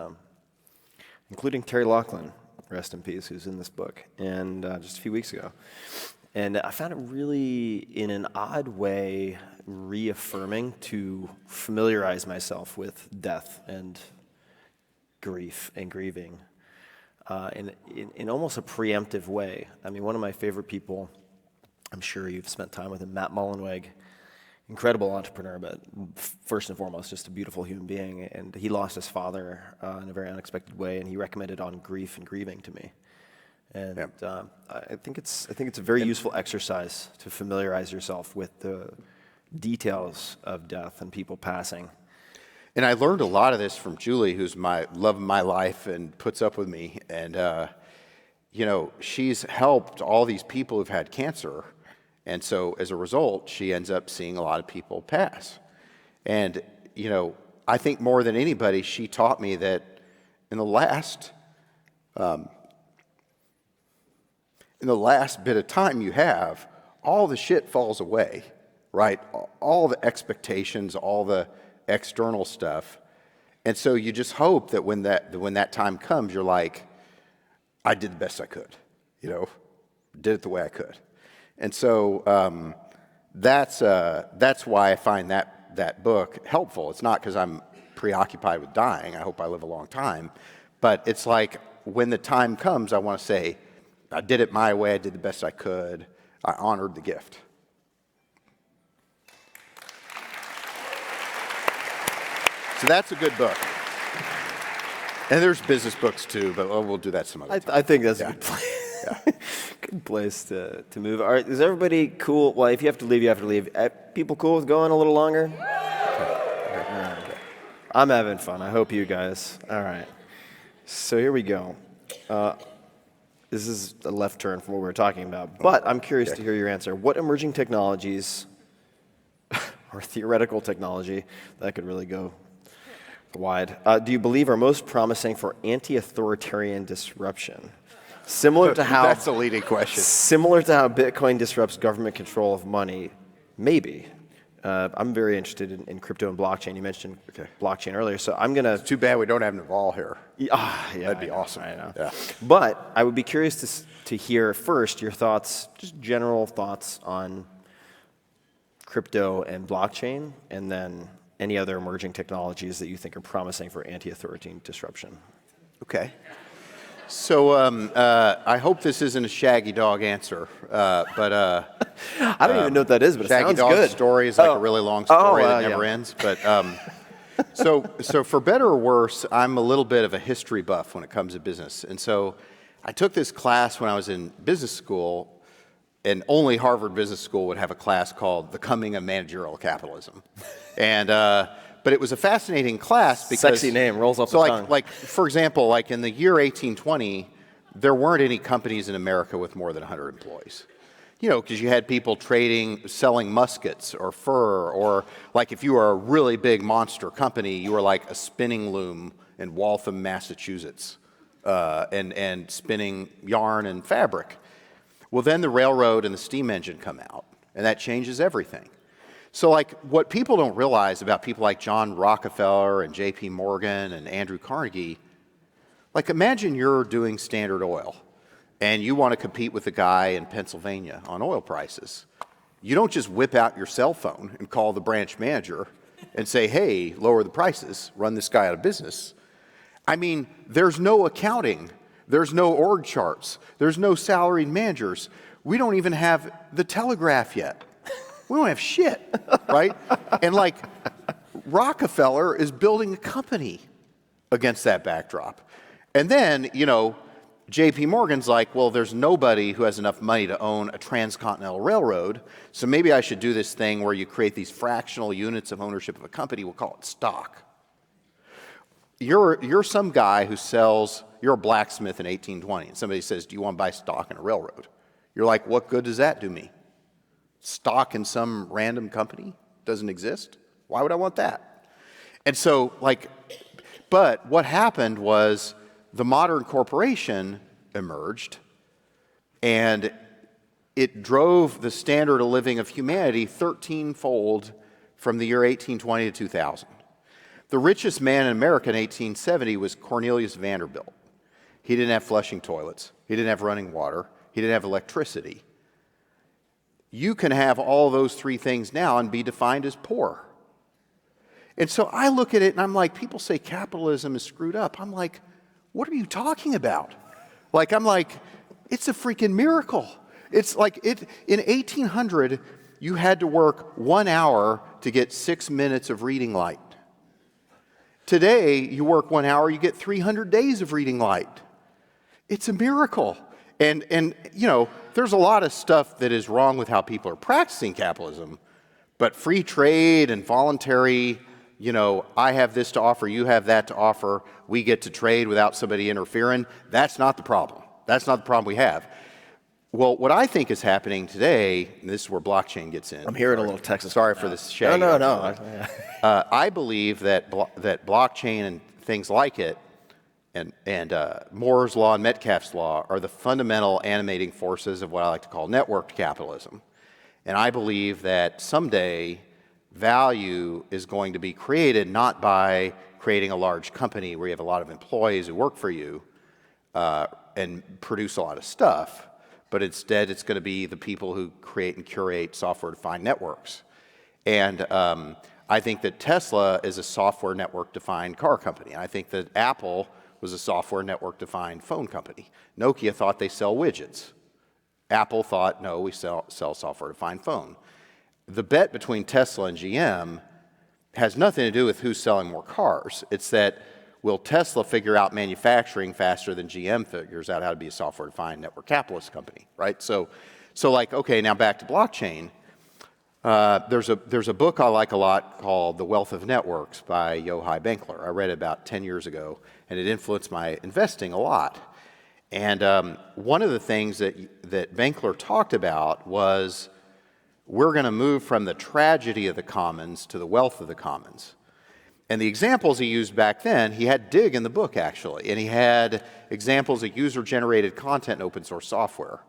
including Terry Laughlin, rest in peace, who's in this book, and just a few weeks ago. And I found it really, in an odd way, reaffirming to familiarize myself with death and grief and grieving in almost a preemptive way. I mean, one of my favorite people, I'm sure you've spent time with him, Matt Mullenweg, incredible entrepreneur, but first and foremost, just a beautiful human being. And he lost his father in a very unexpected way, and he recommended On Grief and Grieving to me. And I think it's a very useful exercise to familiarize yourself with the details of death and people passing. And I learned a lot of this from Julie, who's my love of my life and puts up with me. And, she's helped all these people who've had cancer. And so as a result, she ends up seeing a lot of people pass. And, I think more than anybody, she taught me that in the last bit of time you have, all the shit falls away, right? All the expectations, all the external stuff. And so you just hope that when that time comes, you're like, I did the best I could, did it the way I could. And so that's why I find that book helpful. It's not because I'm preoccupied with dying. I hope I live a long time. But it's like when the time comes, I want to say, I did it my way. I did the best I could. I honored the gift. So that's a good book. And there's business books too, but we'll do that some other time. I think that's a good place. Good place to move. All right, is everybody cool? Well, if you have to leave, you have to leave. People cool with going a little longer? Okay. I'm having fun. I hope you guys. All right. So here we go. This is a left turn from what we were talking about, but I'm curious to hear your answer. What emerging technologies or theoretical technology, that could really go wide, do you believe are most promising for anti-authoritarian disruption? Similar to how that's a leading question. Similar to how Bitcoin disrupts government control of money, maybe. I'm very interested in crypto and blockchain. You mentioned blockchain earlier, so I'm gonna. Too bad we don't have Naval here. Yeah, that'd be awesome. I know. Yeah. But I would be curious to hear first your thoughts, just general thoughts on crypto and blockchain, and then any other emerging technologies that you think are promising for anti-authoritarian disruption. Okay. I hope this isn't a Shaggy Dog answer, but I don't even know what that is, but it Shaggy sounds Dog's good. story is like a really long story that never yeah. ends. But so for better or worse, I'm a little bit of a history buff when it comes to business, and so I took this class when I was in business school. And only Harvard Business School would have a class called The Coming of Managerial Capitalism. And, but it was a fascinating class because— Sexy name, rolls off the tongue. Like, for example, like in the year 1820, there weren't any companies in America with more than 100 employees. You know, because you had people trading, selling muskets or fur, or like if you were a really big monster company, you were like a spinning loom in Waltham, Massachusetts, and spinning yarn and fabric. Well, then the railroad and the steam engine come out, and that changes everything. So, like, what people don't realize about people like John Rockefeller and J.P. Morgan and Andrew Carnegie, like, imagine you're doing Standard Oil, and you want to compete with the guy in Pennsylvania on oil prices. You don't just whip out your cell phone and call the branch manager and say, hey, lower the prices, run this guy out of business. I mean, there's no accounting. There's no org charts. There's no salaried managers. We don't even have the telegraph yet. We don't have shit, right? And like Rockefeller is building a company against that backdrop. And then, you know, J.P. Morgan's like, well, there's nobody who has enough money to own a transcontinental railroad, so maybe I should do this thing where you create these fractional units of ownership of a company. We'll call it stock. You're some guy who sells— you're a blacksmith in 1820, and somebody says, do you want to buy stock in a railroad? You're like, what good does that do me? Stock in some random company doesn't exist? Why would I want that? And so, like, but what happened was the modern corporation emerged, and it drove the standard of living of humanity 13-fold from the year 1820 to 2000. The richest man in America in 1870 was Cornelius Vanderbilt. He didn't have flushing toilets. He didn't have running water. He didn't have electricity. You can have all those three things now and be defined as poor. And so I look at it and I'm like, people say capitalism is screwed up. I'm like, what are you talking about? Like, I'm like, it's a freaking miracle. It's like in 1800, you had to work 1 hour to get 6 minutes of reading light. Today, you work 1 hour, you get 300 days of reading light. It's a miracle. And you know, there's a lot of stuff that is wrong with how people are practicing capitalism, but free trade and voluntary, you know, I have this to offer, you have that to offer, we get to trade without somebody interfering, that's not the problem. That's not the problem we have. Well, what I think is happening today, and this is where blockchain gets in. I'm hearing a little Texas. Sorry for this shaggy. No. I believe that blockchain and things like it, and Moore's law and Metcalfe's law are the fundamental animating forces of what I like to call networked capitalism. And I believe that someday value is going to be created not by creating a large company where you have a lot of employees who work for you and produce a lot of stuff, but instead it's going to be the people who create and curate software-defined networks. And I think that Tesla is a software network-defined car company. I think that Apple was a software network-defined phone company. Nokia thought they sell widgets. Apple thought, no, we sell software-defined phone. The bet between Tesla and GM has nothing to do with who's selling more cars. It's that will Tesla figure out manufacturing faster than GM figures out how to be a software-defined network capitalist company, right? So like, okay, now back to blockchain. There's a book I like a lot called The Wealth of Networks by Yochai Benkler. I read it about 10 years ago, and it influenced my investing a lot. And one of the things that Benkler talked about was we're going to move from the tragedy of the commons to the wealth of the commons. And the examples he used back then, he had Dig in the book, actually, and he had examples of user-generated content and open-source software.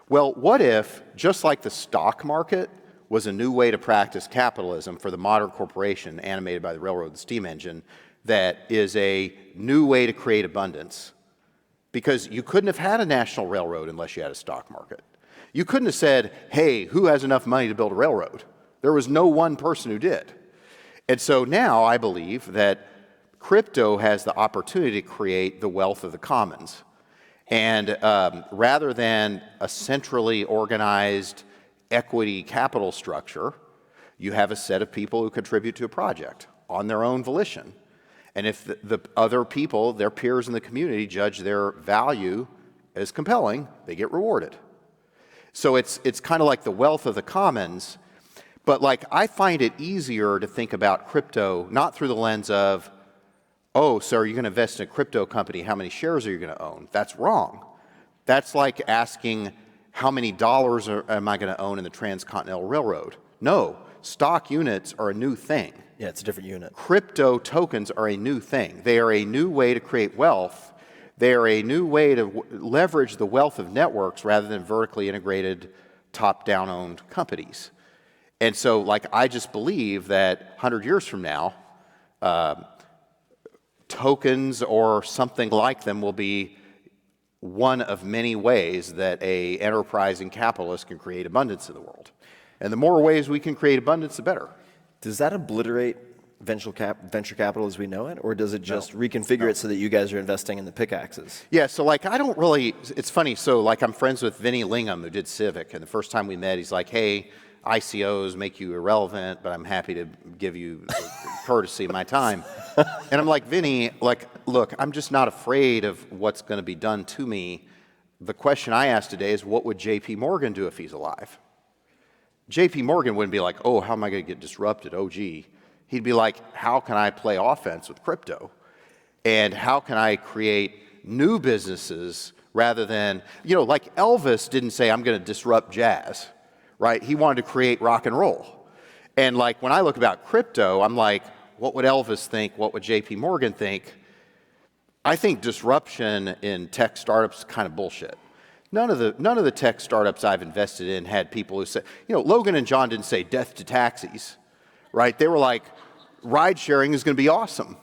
Well, what if, just like the stock market was a new way to practice capitalism for the modern corporation animated by the railroad and steam engine, that is a new way to create abundance, because you couldn't have had a national railroad unless you had a stock market. You couldn't have said, hey, who has enough money to build a railroad? There was no one person who did. And so now I believe that crypto has the opportunity to create the wealth of the commons. And rather than a centrally organized equity capital structure, you have a set of people who contribute to a project on their own volition. And if the other people, their peers in the community, judge their value as compelling, they get rewarded. So it's kind of like the wealth of the commons, but like I find it easier to think about crypto not through the lens of, oh, so are you going to invest in a crypto company? How many shares are you going to own? That's wrong. That's like asking how many dollars am I going to own in the Transcontinental Railroad? No, stock units are a new thing. Yeah, it's a different unit. Crypto tokens are a new thing. They are a new way to create wealth. They are a new way to leverage the wealth of networks rather than vertically integrated, top-down owned companies. And so, like, I just believe that 100 years from now, tokens or something like them will be one of many ways that a enterprising capitalist can create abundance in the world. And the more ways we can create abundance, the better. Does that obliterate venture capital as we know it, or does it just reconfigure it so that you guys are investing in the pickaxes? Yeah, so like I don't really, it's funny, so like I'm friends with Vinny Lingham who did Civic, and the first time we met he's like, hey, ICOs make you irrelevant, but I'm happy to give you courtesy of my time. And I'm like, Vinny, like, look, I'm just not afraid of what's going to be done to me. The question I asked today is, what would JP Morgan do if he's alive? JP Morgan wouldn't be like, oh, how am I going to get disrupted? Oh, gee. He'd be like, how can I play offense with crypto? And how can I create new businesses rather than, you know, like Elvis didn't say, I'm going to disrupt jazz, right? He wanted to create rock and roll. And like when I look about crypto, I'm like, what would Elvis think? What would JP Morgan think? I think disruption in tech startups is kind of bullshit. None of the tech startups I've invested in had people who said, you know, Logan and John didn't say death to taxis, right? They were like, ride sharing is going to be awesome.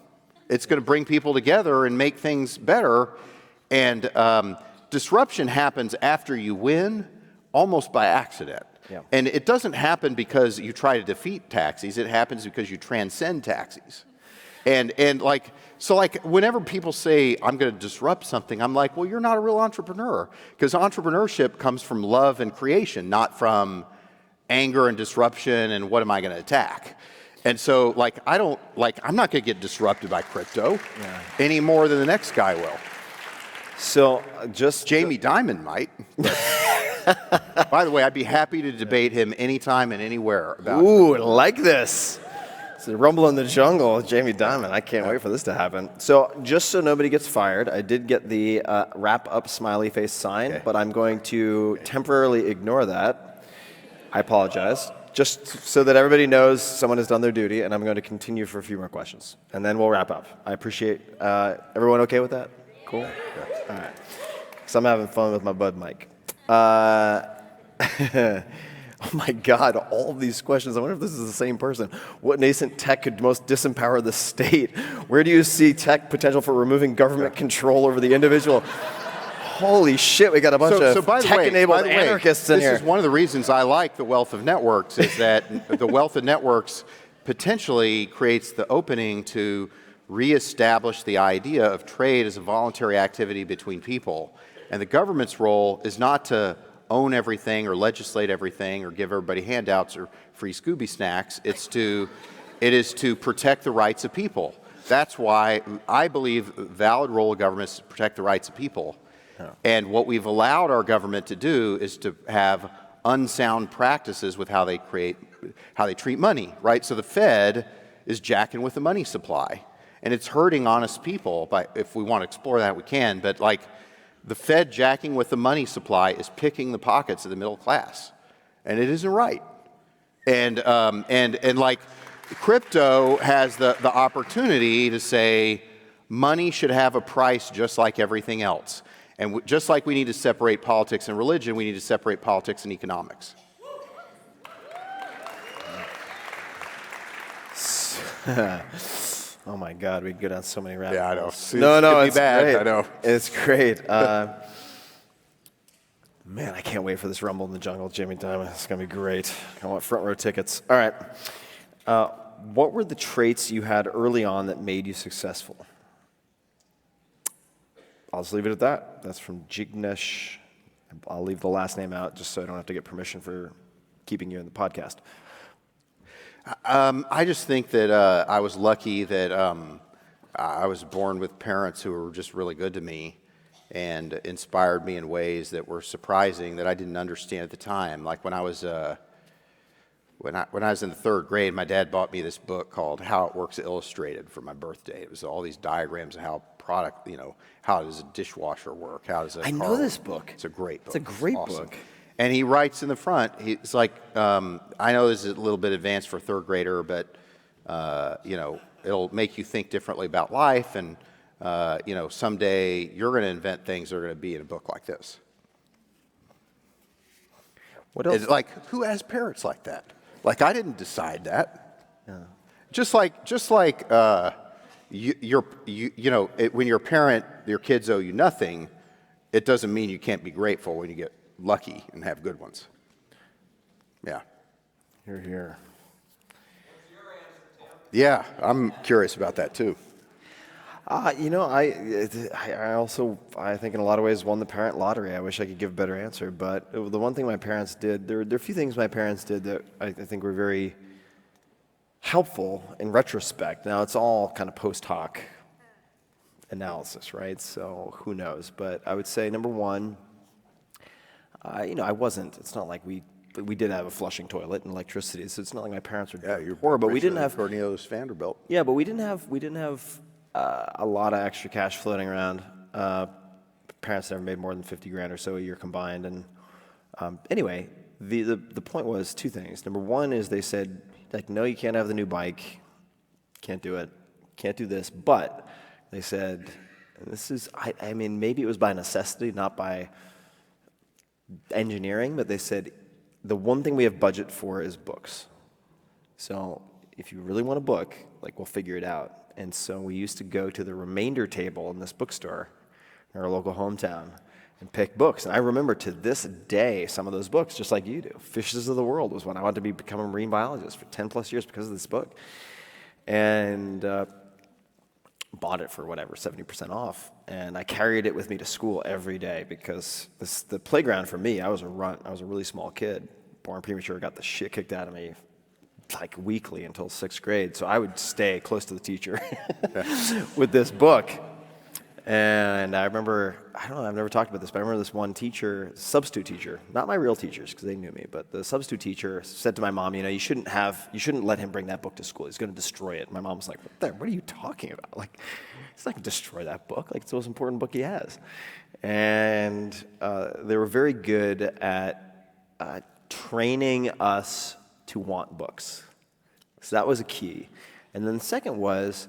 It's going to bring people together and make things better. And disruption happens after you win, almost by accident. Yeah. And it doesn't happen because you try to defeat taxis. It happens because you transcend taxis. And like, so like whenever people say, I'm going to disrupt something, I'm like, well, you're not a real entrepreneur. Because entrepreneurship comes from love and creation, not from anger and disruption and what am I going to attack. And so like, I'm not going to get disrupted by crypto any more than the next guy will. So just Jamie Dimon might. By the way, I'd be happy to debate him anytime and anywhere about Ooh, like this. It's a rumble in the jungle with Jamie Dimon. I can't wait for this to happen. So just so nobody gets fired, I did get the wrap-up smiley face sign, but I'm going to temporarily ignore that. I apologize. Just so that everybody knows someone has done their duty, and I'm going to continue for a few more questions. And then we'll wrap up. I appreciate everyone okay with that? Cool? Yeah. All right. So I'm having fun with my bud Mike. Oh my God, all of these questions. I wonder if this is the same person. What nascent tech could most disempower the state? Where do you see tech potential for removing government control over the individual? Holy shit, we got a bunch of tech-enabled anarchists in here. This is one of the reasons I like the wealth of networks, is that the wealth of networks potentially creates the opening to reestablish the idea of trade as a voluntary activity between people. And the government's role is not to own everything or legislate everything or give everybody handouts or free Scooby snacks. It is to protect the rights of people. That's why I believe a valid role of government is to protect the rights of people. And what we've allowed our government to do is to have unsound practices with how they treat money, right? So the Fed is jacking with the money supply, and it's hurting honest people. If we want to explore that, we can. But like, the Fed jacking with the money supply is picking the pockets of the middle class, and it isn't right. And like, crypto has the opportunity to say money should have a price just like everything else. And just like we need to separate politics and religion, we need to separate politics and economics. Oh my God, we could go down so many rabbit holes. Yeah, I know. No, it's it's bad. great. I know. It's great. Man, I can't wait for this rumble in the jungle, Jamie Dimon. It's gonna be great. I want front row tickets. All right. What were the traits you had early on that made you successful? I'll just leave it at that. That's from Jignesh. I'll leave the last name out just so I don't have to get permission for keeping you in the podcast. I just think that I was lucky that I was born with parents who were just really good to me and inspired me in ways that were surprising that I didn't understand at the time. Like when I was when I was in the third grade, my dad bought me this book called How It Works Illustrated for my birthday. It was all these diagrams of how how does a dishwasher work? How does a I car know work? this book. It's a great book. It's a great Awesome. book. And he writes in the front, he's like, I know this is a little bit advanced for a third grader, but, it'll make you think differently about life. And, someday you're going to invent things that are going to be in a book like this. What else? It's like, who has parents like that? Like, I didn't decide that. Yeah. Just like, when you're a parent, your kids owe you nothing. It doesn't mean you can't be grateful when you get lucky and have good ones. Yeah. You're here. Yeah, I'm curious about that too. I think in a lot of ways won the parent lottery. I wish I could give a better answer, but the one thing my parents did, there are a few things my parents did that I think were very helpful in retrospect. Now, it's all kind of post hoc analysis, right? So who knows? But I would say, number one, it's not like we did have a flushing toilet and electricity, so it's not like my parents were poor, but we didn't have Cornelius Vanderbilt. Yeah, but we didn't have a lot of extra cash floating around. Parents never made more than 50 grand or so a year combined. And anyway, the point was two things. Number one is they said, like, no, you can't have the new bike. Can't do it. Can't do this. But they said, I mean, maybe it was by necessity, not by engineering, but they said, the one thing we have budget for is books. So if you really want a book, like, we'll figure it out. And so we used to go to the remainder table in this bookstore in our local hometown and pick books. And I remember to this day some of those books, just like you do. Fishes of the World was when I wanted to become a marine biologist for 10 plus years because of this book. And bought it for whatever, 70% off. And I carried it with me to school every day because the playground for me, I was a runt. I was a really small kid, born premature, got the shit kicked out of me like weekly until 6th grade. So I would stay close to the teacher with this book. And I remember, I've never talked about this, but I remember this one teacher, substitute teacher, not my real teachers because they knew me, but the substitute teacher said to my mom, you shouldn't let him bring that book to school. He's going to destroy it. My mom was like, what are you talking about? Like, he's not going to destroy that book. Like, it's the most important book he has. And they were very good at training us to want books. So that was a key. And then the second was,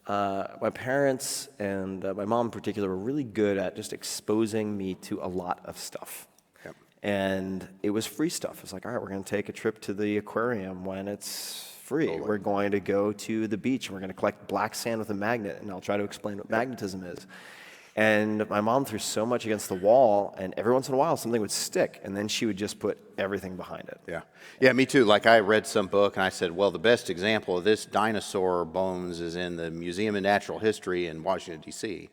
my parents and my mom in particular were really good at just exposing me to a lot of stuff. Yep. And it was free stuff. It's like, all right, we're going to take a trip to the aquarium when it's free. Totally. We're going to go to the beach and we're going to collect black sand with a magnet, and I'll try to explain what magnetism is. And my mom threw so much against the wall, and every once in a while something would stick, and then she would just put everything behind it. Yeah, me too. Like, I read some book, and I said, well, the best example of this dinosaur bones is in the Museum of Natural History in Washington, D.C.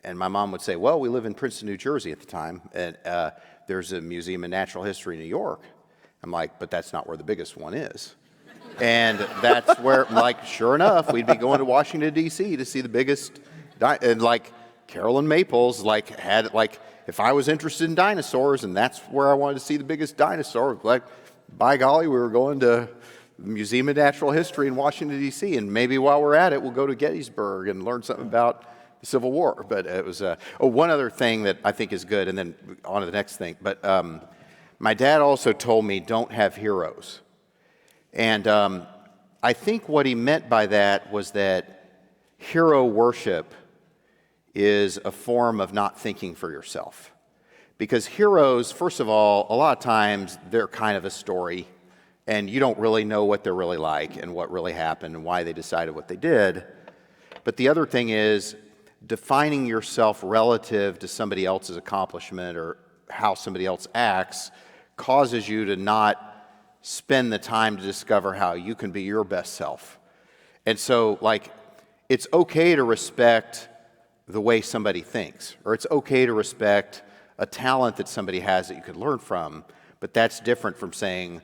And my mom would say, well, we live in Princeton, New Jersey at the time, and there's a Museum of Natural History in New York. I'm like, but that's not where the biggest one is. And that's where, like, sure enough, we'd be going to Washington, D.C. to see the biggest, and like, Carolyn Maples had if I was interested in dinosaurs and that's where I wanted to see the biggest dinosaur, like, by golly, we were going to the Museum of Natural History in Washington, D.C., and maybe while we're at it, we'll go to Gettysburg and learn something about the Civil War. But it was one other thing that I think is good, and then on to the next thing. But my dad also told me, don't have heroes. And I think what he meant by that was that hero worship is a form of not thinking for yourself. Because heroes, first of all, a lot of times they're kind of a story, and you don't really know what they're really like and what really happened and why they decided what they did. But the other thing is defining yourself relative to somebody else's accomplishment or how somebody else acts causes you to not spend the time to discover how you can be your best self. And so, like, it's okay to respect the way somebody thinks, or it's okay to respect a talent that somebody has that you could learn from, but that's different from saying,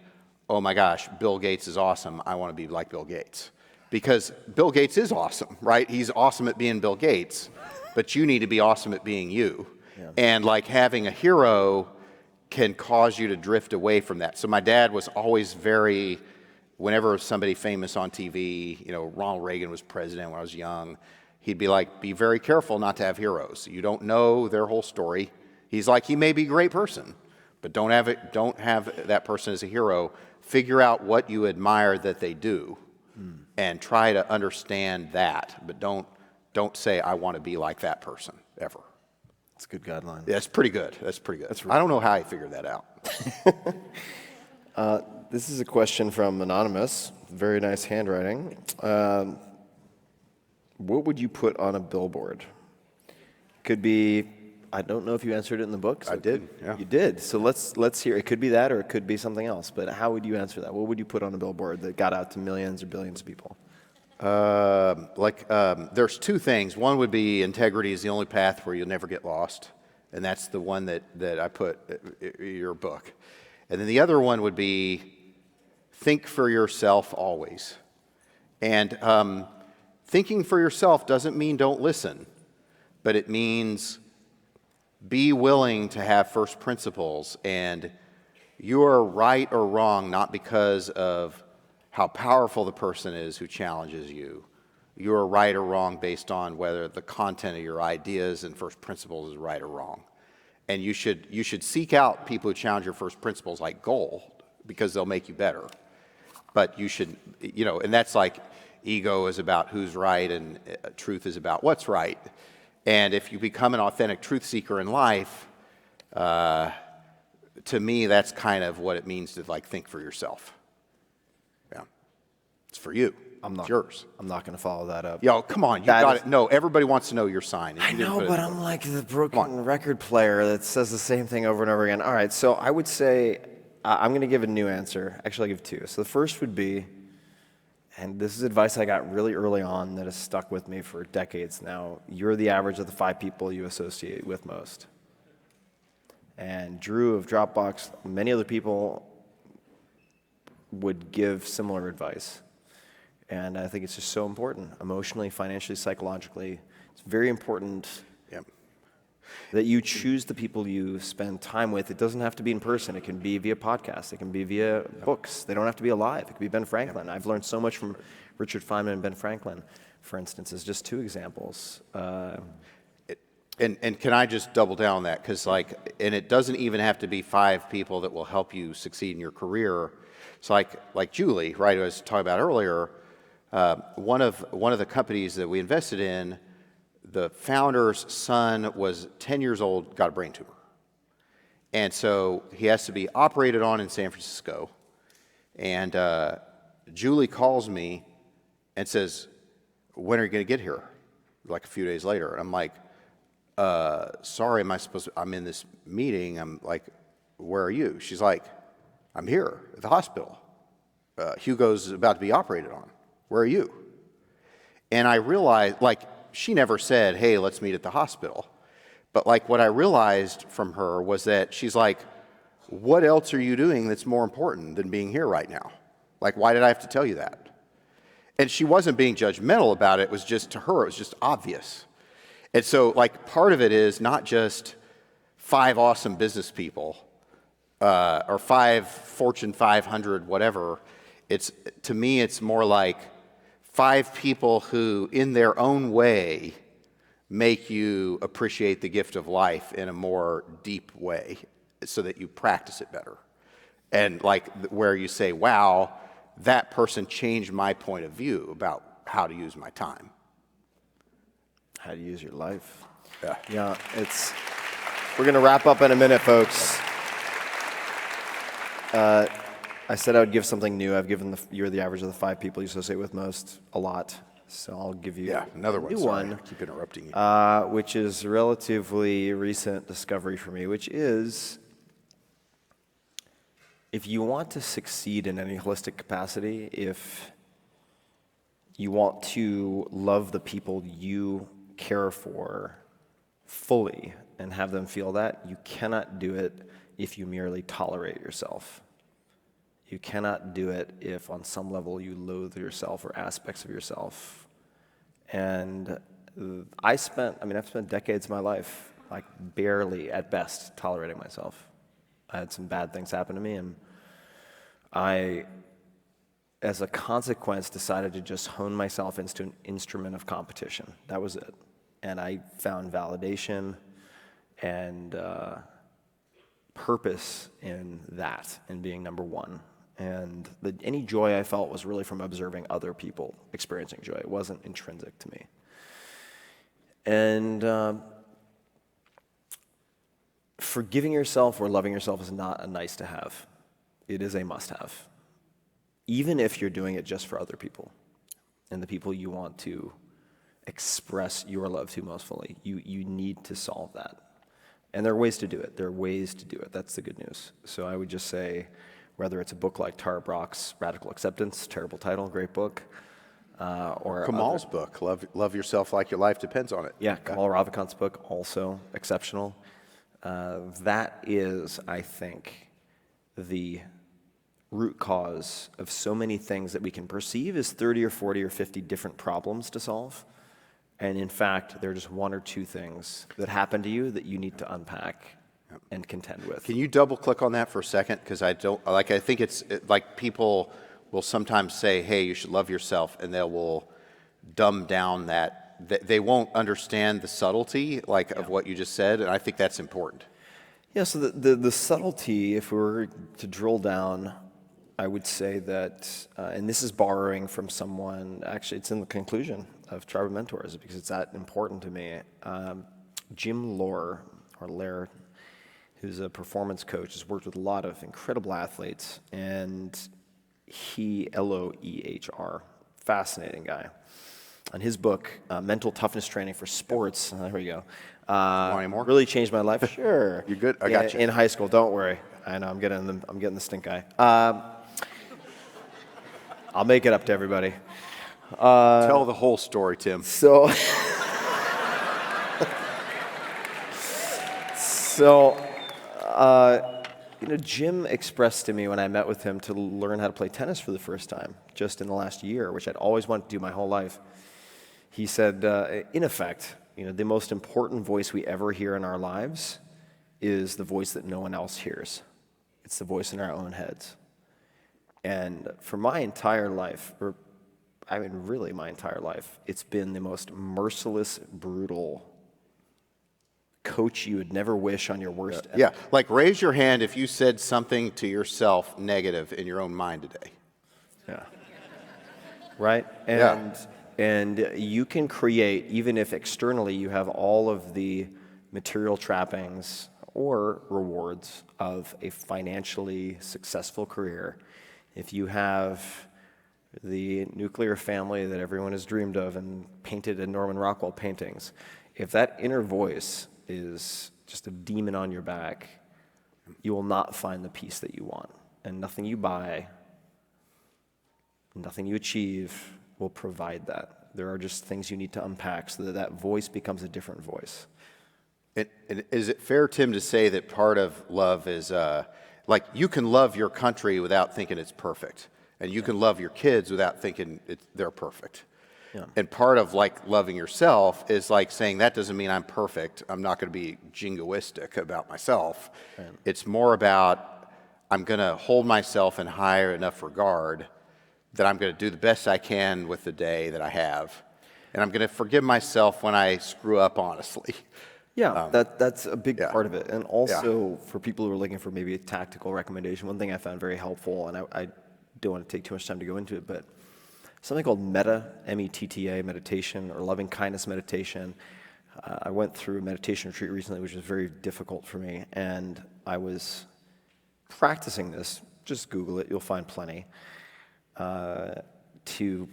oh my gosh, Bill Gates is awesome, I want to be like Bill Gates. Because Bill Gates is awesome, right? He's awesome at being Bill Gates, but you need to be awesome at being you. Yeah. And like having a hero can cause you to drift away from that. So my dad was always very, whenever somebody famous on TV, you know, Ronald Reagan was president when I was young, he'd be like, be very careful not to have heroes. You don't know their whole story. He's like, he may be a great person, but don't have that person as a hero. Figure out what you admire that they do and try to understand that, but don't say, I want to be like that person, ever. That's a good guideline. Yeah, that's pretty good. That's pretty good. I don't know how I figured that out. This is a question from Anonymous. Very nice handwriting. What would you put on a billboard? Could be, I don't know if you answered it in the book. So I did, yeah. You did. So let's hear. It could be that or it could be something else. But how would you answer that? What would you put on a billboard that got out to millions or billions of people? There's two things. One would be integrity is the only path where you'll never get lost. And that's the one that I put in your book. And then the other one would be think for yourself always. And thinking for yourself doesn't mean don't listen, but it means be willing to have first principles. And you are right or wrong not because of how powerful the person is who challenges you. You are right or wrong based on whether the content of your ideas and first principles is right or wrong. And you should seek out people who challenge your first principles like gold, because they'll make you better. But you should, you know, and that's like ego is about who's right and truth is about what's right. And if you become an authentic truth seeker in life, to me, that's kind of what it means to like think for yourself. Yeah, it's for you. It's yours. I'm not going to follow that up. Yo, come on, you got it. No, everybody wants to know your sign. I know, but I'm like the broken record player that says the same thing over and over again. All right, so I would say I'm going to give a new answer. Actually, I'll give two. So the first would be, and this is advice I got really early on that has stuck with me for decades now, you're the average of the 5 people you associate with most. And Drew of Dropbox, many other people would give similar advice. And I think it's just so important, emotionally, financially, psychologically. It's very important that you choose the people you spend time with. It doesn't have to be in person. It can be via podcast. It can be via books. They don't have to be alive. It could be Ben Franklin. I've learned so much from Richard Feynman and Ben Franklin, for instance, as just 2 examples. And can I just double down on that? Because and it doesn't even have to be 5 people that will help you succeed in your career. It's like Julie, right, who I was talking about earlier. One of the companies that we invested in, the founder's son was 10 years old, got a brain tumor. And so he has to be operated on in San Francisco. And Julie calls me and says, when are you going to get here? Like a few days later. And I'm like, sorry, I'm in this meeting. I'm like, where are you? She's like, I'm here at the hospital. Hugo's about to be operated on. Where are you? And I realized, she never said, hey, let's meet at the hospital. But what I realized from her was that she's like, what else are you doing that's more important than being here right now? Why did I have to tell you that? And she wasn't being judgmental about it. It was just, to her, it was just obvious. And so, part of it is not just 5 awesome business people or 5 Fortune 500, whatever. To me, it's more like 5 people who, in their own way, make you appreciate the gift of life in a more deep way so that you practice it better. And where you say, wow, that person changed my point of view about how to use my time. How to use your life. Yeah. We're going to wrap up in a minute, folks. I said I would give something new. I've given you're the average of the 5 people you associate with most a lot. So I'll give you another one. New Sorry, one. I keep interrupting you. Which is a relatively recent discovery for me, which is if you want to succeed in any holistic capacity, if you want to love the people you care for fully and have them feel that, you cannot do it if you merely tolerate yourself. You cannot do it if on some level you loathe yourself or aspects of yourself. And I've spent decades of my life, like barely at best, tolerating myself. I had some bad things happen to me, and I, as a consequence, decided to just hone myself into an instrument of competition. That was it. And I found validation and purpose in that, in being number one. And any joy I felt was really from observing other people experiencing joy. It wasn't intrinsic to me. And forgiving yourself or loving yourself is not a nice to have. It is a must have. Even if you're doing it just for other people and the people you want to express your love to most fully, you need to solve that. And there are ways to do it. There are ways to do it. That's the good news. So I would just say, whether it's a book like Tara Brach's Radical Acceptance, terrible title, great book, or Kamal's book, Love Yourself Like Your Life Depends on It. Yeah, Kamal Ravikant's book, also exceptional. That is, I think, the root cause of so many things that we can perceive as 30 or 40 or 50 different problems to solve. And in fact, there are just one or two things that happen to you that you need to unpack and contend with. Can you double click on that for a second? Because I think it's like people will sometimes say, hey, you should love yourself, and they will dumb down that. They won't understand the subtlety of what you just said, and I think that's important. Yeah, so the subtlety, if we were to drill down, I would say that, and this is borrowing from someone, actually it's in the conclusion of Tribe of Mentors because it's that important to me. Jim Loehr, or Lair, who's a performance coach, has worked with a lot of incredible athletes, and he, Loehr, fascinating guy. And his book, Mental Toughness Training for Sports, here we go, Want any more? really changed my life. Sure. You good? I got you. In high school, don't worry. I know, I'm getting the stink eye. I'll make it up to everybody. Tell the whole story, Tim. So, Jim expressed to me when I met with him to learn how to play tennis for the first time, just in the last year, which I'd always wanted to do my whole life. He said, in effect, the most important voice we ever hear in our lives is the voice that no one else hears. It's the voice in our own heads. And for my entire life, really my entire life, it's been the most merciless, brutal coach you would never wish on your worst enemy. Yeah, like raise your hand if you said something to yourself negative in your own mind today. Yeah. Right? And you can create, even if externally you have all of the material trappings or rewards of a financially successful career, if you have the nuclear family that everyone has dreamed of and painted in Norman Rockwell paintings, if that inner voice is just a demon on your back, you will not find the peace that you want. And nothing you buy, nothing you achieve will provide that. There are just things you need to unpack so that that voice becomes a different voice. And is it fair, Tim, to say that part of love is, you can love your country without thinking it's perfect, and you can love your kids without thinking they're perfect. Yeah. And part of loving yourself is saying that doesn't mean I'm perfect. I'm not going to be jingoistic about myself. Right. It's more about I'm going to hold myself in higher enough regard that I'm going to do the best I can with the day that I have, and I'm going to forgive myself when I screw up honestly. Yeah, that's a big part of it. And also for people who are looking for maybe a tactical recommendation, one thing I found very helpful, and I don't want to take too much time to go into it, but something called METTA, M-E-T-T-A, meditation, or loving kindness meditation. I went through a meditation retreat recently, which was very difficult for me, and I was practicing this. Just Google it, you'll find plenty, to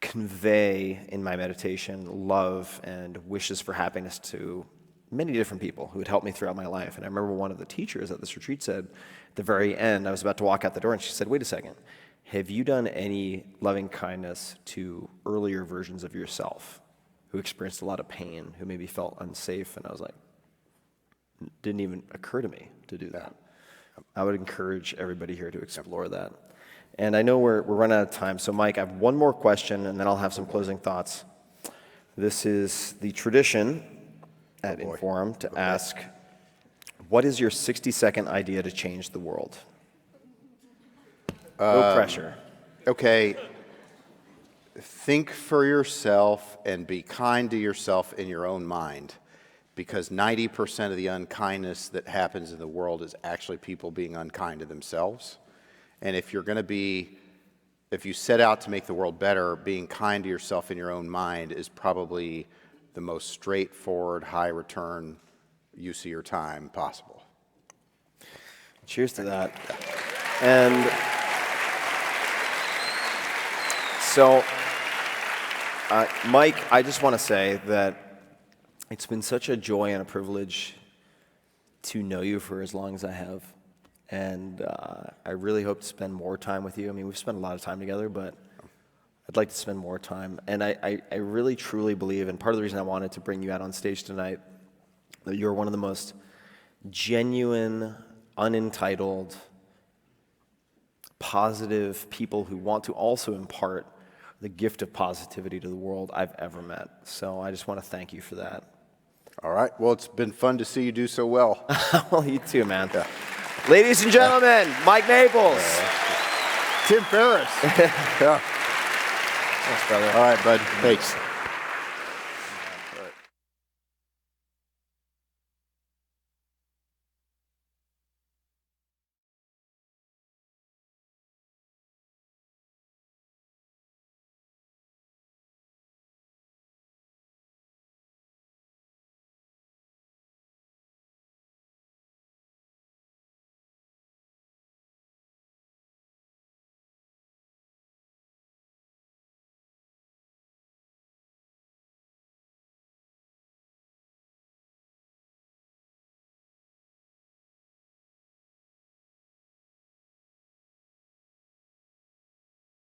convey in my meditation love and wishes for happiness to many different people who had helped me throughout my life. And I remember one of the teachers at this retreat said, at the very end, I was about to walk out the door, and she said, wait a second, have you done any loving kindness to earlier versions of yourself who experienced a lot of pain, who maybe felt unsafe. And I was like, didn't even occur to me to do that. I would encourage everybody here to explore that. And I know we're running out of time, so Mike, I have one more question, and then I'll have some closing thoughts. This is the tradition at Inforum to ask, what is your 60-second idea to change the world? No pressure. Okay. Think for yourself and be kind to yourself in your own mind, because 90% of the unkindness that happens in the world is actually people being unkind to themselves. And if you set out to make the world better, being kind to yourself in your own mind is probably the most straightforward, high return use of your time possible. Cheers to that. And so, Mike, I just want to say that it's been such a joy and a privilege to know you for as long as I have. And I really hope to spend more time with you. I mean, we've spent a lot of time together, but I'd like to spend more time. And I really, truly believe, and part of the reason I wanted to bring you out on stage tonight, that you're one of the most genuine, unentitled, positive people who want to also impart the gift of positivity to the world I've ever met. So I just want to thank you for that. All right. Well, it's been fun to see you do so well. Well, you too, man. Yeah. Ladies and gentlemen, Mike Maples. Tim Ferriss. Yeah. Thanks, brother. All right, bud. Thanks.